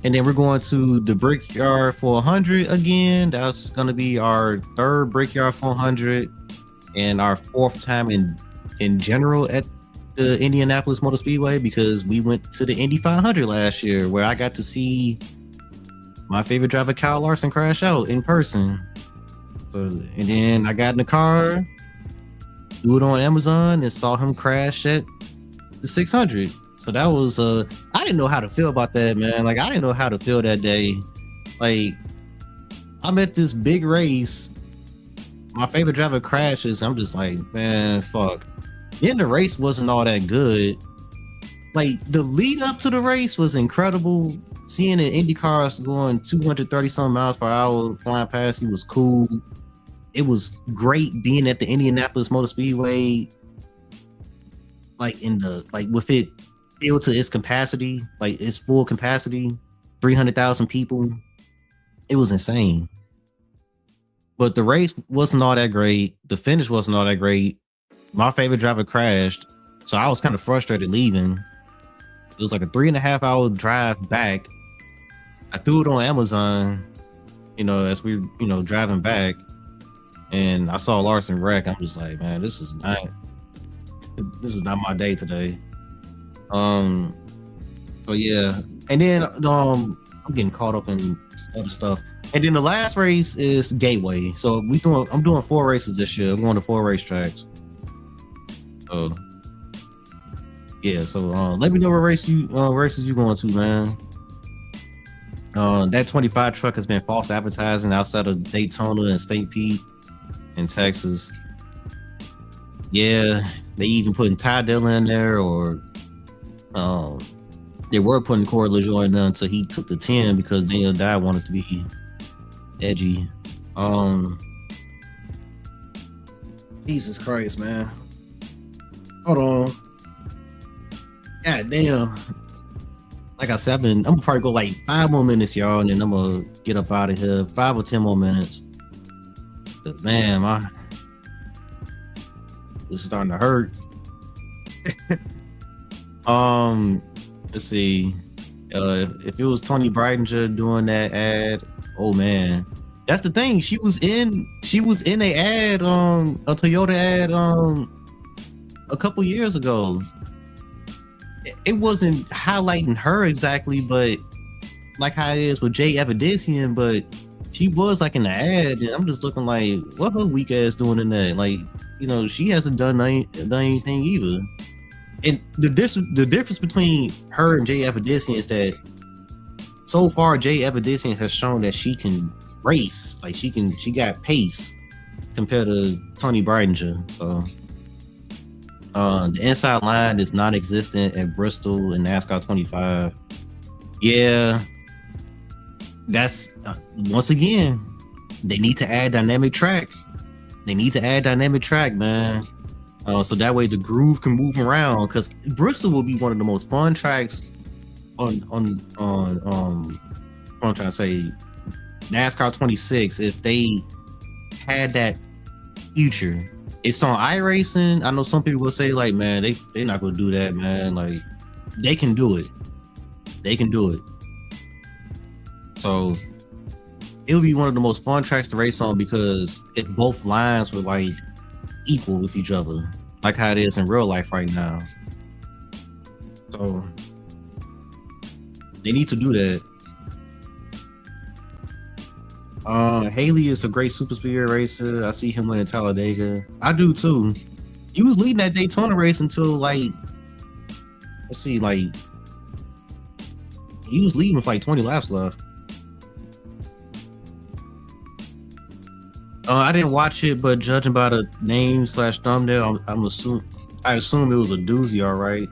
and then we're going to the Brickyard 400 again. That's gonna be our third Brickyard 400 and our fourth time in general at the Indianapolis Motor Speedway, because we went to the Indy 500 last year where I got to see my favorite driver Kyle Larson crash out in person. So, and then I got in the car, threw it on Amazon, and saw him crash at the 600. So that was I didn't know how to feel about that, man. Like I didn't know how to feel that day. Like I'm at this big race, my favorite driver crashes. I'm just like, man, fuck. Then the race wasn't all that good. Like the lead up to the race was incredible. Seeing the Indy cars going 230 some miles per hour flying past you was cool. It was great being at the Indianapolis Motor Speedway, like with it filled to its capacity, like its full capacity, 300,000 people. It was insane. But the race wasn't all that great. The finish wasn't all that great. My favorite driver crashed, so I was kind of frustrated leaving. It was like a 3.5 hour drive back. I threw it on Amazon, as we, driving back, and I saw Larson wreck. I'm just like, man, this is not my day today. But yeah, and then I'm getting caught up in other stuff. And then the last race is Gateway. So I'm doing 4 races this year. I'm going to 4 racetracks. So yeah, so let me know what races you going to, man. That 25 truck has been false advertising outside of Daytona and St. Pete in Texas. Yeah, they even putting Ty Dillon in there, or they were putting Corey LaJoie in there until he took the 10 because Daniel Dye wanted to be edgy. Jesus Christ, man. Hold on. God damn. Like I said, I'm gonna probably go like 5 more minutes, y'all, and then I'm gonna get up out of here. 5 or 10 more minutes. But man, this is starting to hurt. Let's see. If it was Tony Bridinger doing that ad, oh man. That's the thing. She was in a ad, a Toyota ad, a couple years ago. It wasn't highlighting her exactly, but like how it is with Jay Evidician, but she was like in the ad, and I'm just looking like, what her weak ass doing in that? Like, she hasn't done anything either. And the difference between her and Jay Evidician is that so far Jay Evidician has shown that she can race, like she got pace compared to Tony Bridinger. So the inside line is non-existent at Bristol and NASCAR 25. Yeah, that's once again, they need to add dynamic track. Man. So that way the groove can move around, because Bristol will be one of the most fun tracks on what I'm trying to say, NASCAR 26, if they had that future. It's on iRacing. I know some people will say like, man, they're not gonna do that, man. Like, they can do it. So it'll be one of the most fun tracks to race on, because if both lines were like equal with each other, like how it is in real life right now. So they need to do that. Haley is a great super speedway racer. I see him winning Talladega. I do too. He was leading that Daytona race until like, let's see, like he was leading with like 20 laps left. I didn't watch it, but judging by the name / thumbnail, I assume it was a doozy, all right.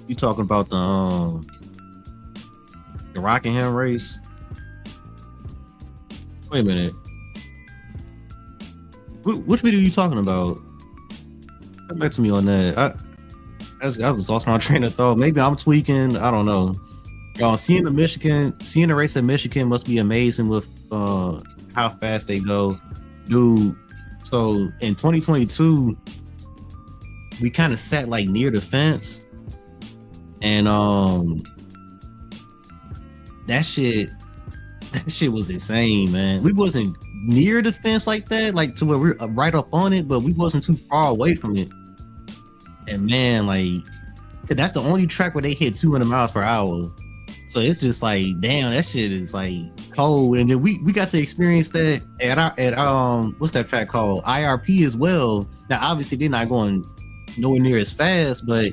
You talking about the Rockingham race? Wait a minute. Which video are you talking about? Come back to me on that. I just lost my train of thought. Maybe I'm tweaking. I don't know. Y'all seeing the race at Michigan must be amazing with how fast they go, dude. So in 2022, we kind of sat like near the fence, and that shit was insane, man. We wasn't near the fence like that, like to where we're right up on it, but we wasn't too far away from it. And man, like that's the only track where they hit 200 miles per hour. So it's just like, damn, that shit is like cold. And then we got to experience that at what's that track called? IRP as well. Now obviously they're not going nowhere near as fast, but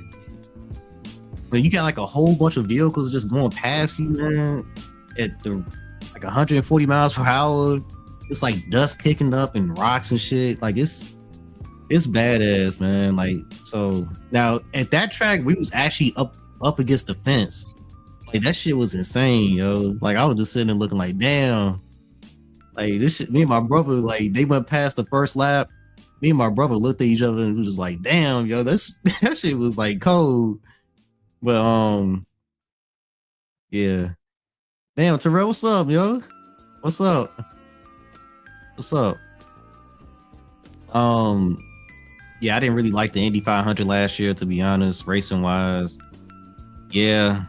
when you got like a whole bunch of vehicles just going past you, man, at the like 140 miles per hour, it's like dust kicking up and rocks and shit. Like it's badass, man. Like, so now at that track, we was actually up against the fence. Like that shit was insane, yo. Like I was just sitting there looking like, damn. Like this shit, me and my brother, like they went past the first lap. Me and my brother looked at each other and was just like, damn, yo, that shit was like cold. But yeah. Damn, Terrell, what's up, yo? What's up? What's up? Yeah, I didn't really like the Indy 500 last year, to be honest, racing wise. Yeah.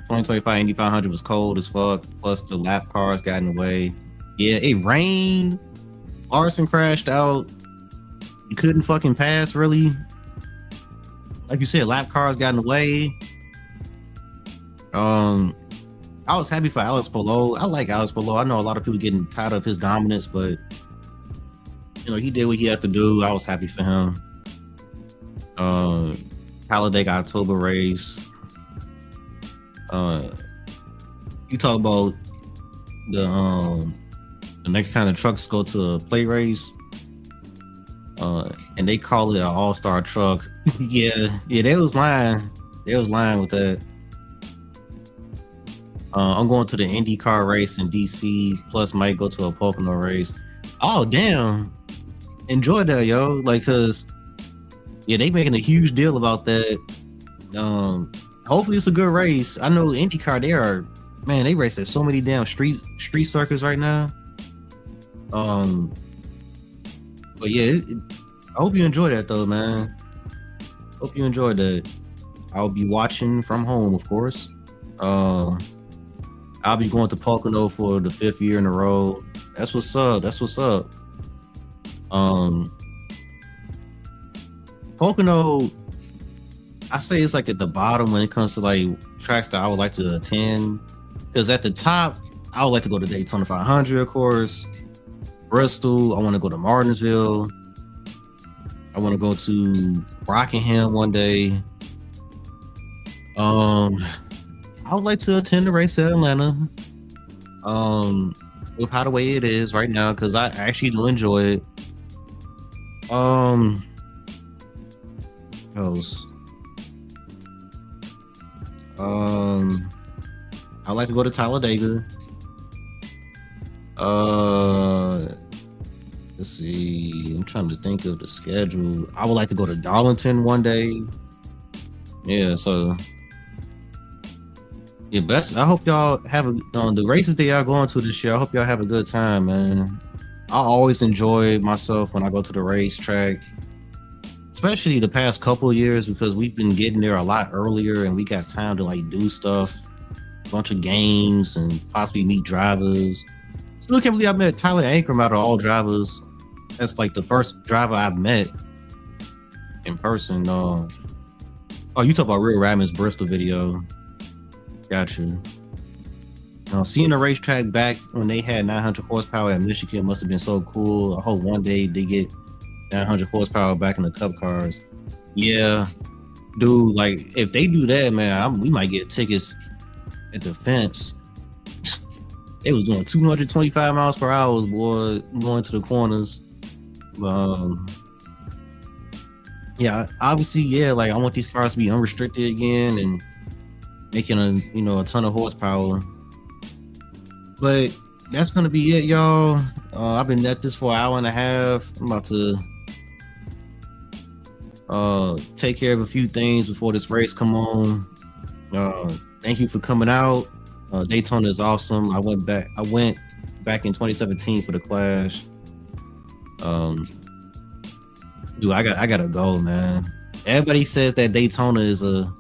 2025 Indy 500 was cold as fuck. Plus the lap cars got in the way. Yeah, it rained. Larson crashed out. You couldn't fucking pass, really. Like you said, lap cars got in the way. I was happy for Alex Palou. I like Alex Palou. I know a lot of people getting tired of his dominance, but you know, he did what he had to do. I was happy for him. Talladega October race. You talk about the next time the trucks go to a plate race, and they call it an all-star truck. yeah, they was lying. They was lying with that. I'm going to the IndyCar race in DC, plus might go to a Pocono race. Oh, damn. Enjoy that, yo. Like, cause yeah, they making a huge deal about that. Hopefully it's a good race. I know IndyCar, they race at so many damn street circuits right now. But yeah, I hope you enjoy that though, man. Hope you enjoyed that. I'll be watching from home, of course. I'll be going to Pocono for the 5th year in a row. That's what's up. That's what's up. Pocono, I say it's like at the bottom when it comes to like tracks that I would like to attend. Because at the top, I would like to go to Daytona 500, of course. Bristol. I want to go to Martinsville. I want to go to Rockingham one day. I would like to attend the race at Atlanta. With how the way it is right now, because I actually do enjoy it. Else. I like to go to Talladega. Let's see. I'm trying to think of the schedule. I would like to go to Darlington one day. Yeah, so yeah, best. I hope y'all have the races that y'all going to this year. I hope y'all have a good time, man. I always enjoy myself when I go to the racetrack, especially the past couple of years, because we've been getting there a lot earlier and we got time to like do stuff, a bunch of games, and possibly meet drivers. Still can't believe I met Tyler Ankrum out of all drivers. That's like the first driver I've met in person. Oh, you talk about Real Radman's Bristol video. Got you. Seeing the racetrack back when they had 900 horsepower at Michigan must have been so cool. I hope one day they get 900 horsepower back in the Cup cars. Yeah, dude. Like if they do that, man, we might get tickets at the fence. They was doing 225 miles per hour, boy, going to the corners. Yeah, obviously, yeah. Like I want these cars to be unrestricted again and making a ton of horsepower. But that's gonna be it, y'all. I've been at this for an hour and a half. I'm about to take care of a few things before this race come on. Thank you for coming out. Daytona is awesome. I went back in 2017 for the Clash. Dude, I gotta go, man. Everybody says that Daytona is an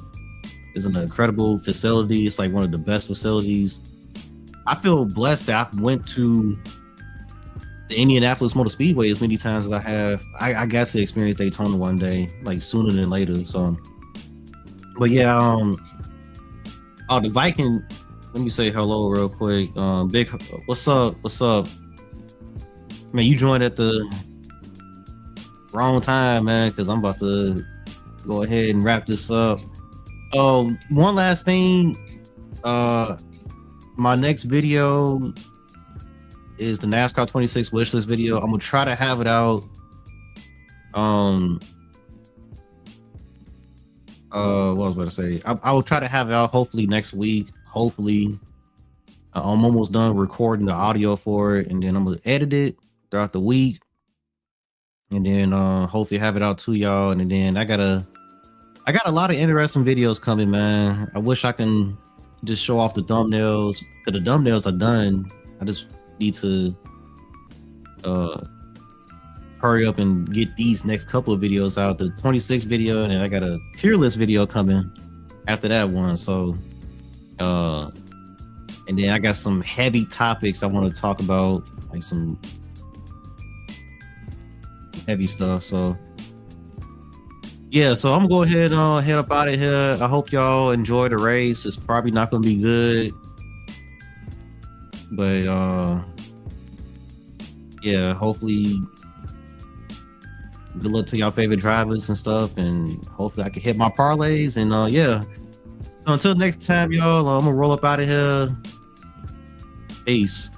incredible facility. It's like one of the best facilities. I feel blessed that I went to the Indianapolis Motor Speedway as many times as I have. I got to experience Daytona one day, like sooner than later. So, but yeah, oh, the Viking. Let me say hello real quick. Big, what's up? What's up? Man, you joined at the wrong time, man, because I'm about to go ahead and wrap this up. One last thing. My next video is the NASCAR 26 wishlist video. I'm gonna try to have it out. What was I about to say? I will try to have it out hopefully next week. Hopefully, I'm almost done recording the audio for it, and then I'm gonna edit it throughout the week, and then hopefully have it out to y'all. And then I got a lot of interesting videos coming, man. I wish I can just show off the thumbnails, but the thumbnails are done. I just need to hurry up and get these next couple of videos out. The 26 video, and then I got a tier list video coming after that one. So and then I got some heavy topics I want to talk about, like some heavy stuff. So yeah, so I'm gonna go ahead and head up out of here. I hope y'all enjoy the race. It's probably not gonna be good, but yeah, hopefully good luck to y'all favorite drivers and stuff, and hopefully I can hit my parlays. And yeah, so until next time, y'all, I'm gonna roll up out of here. Peace.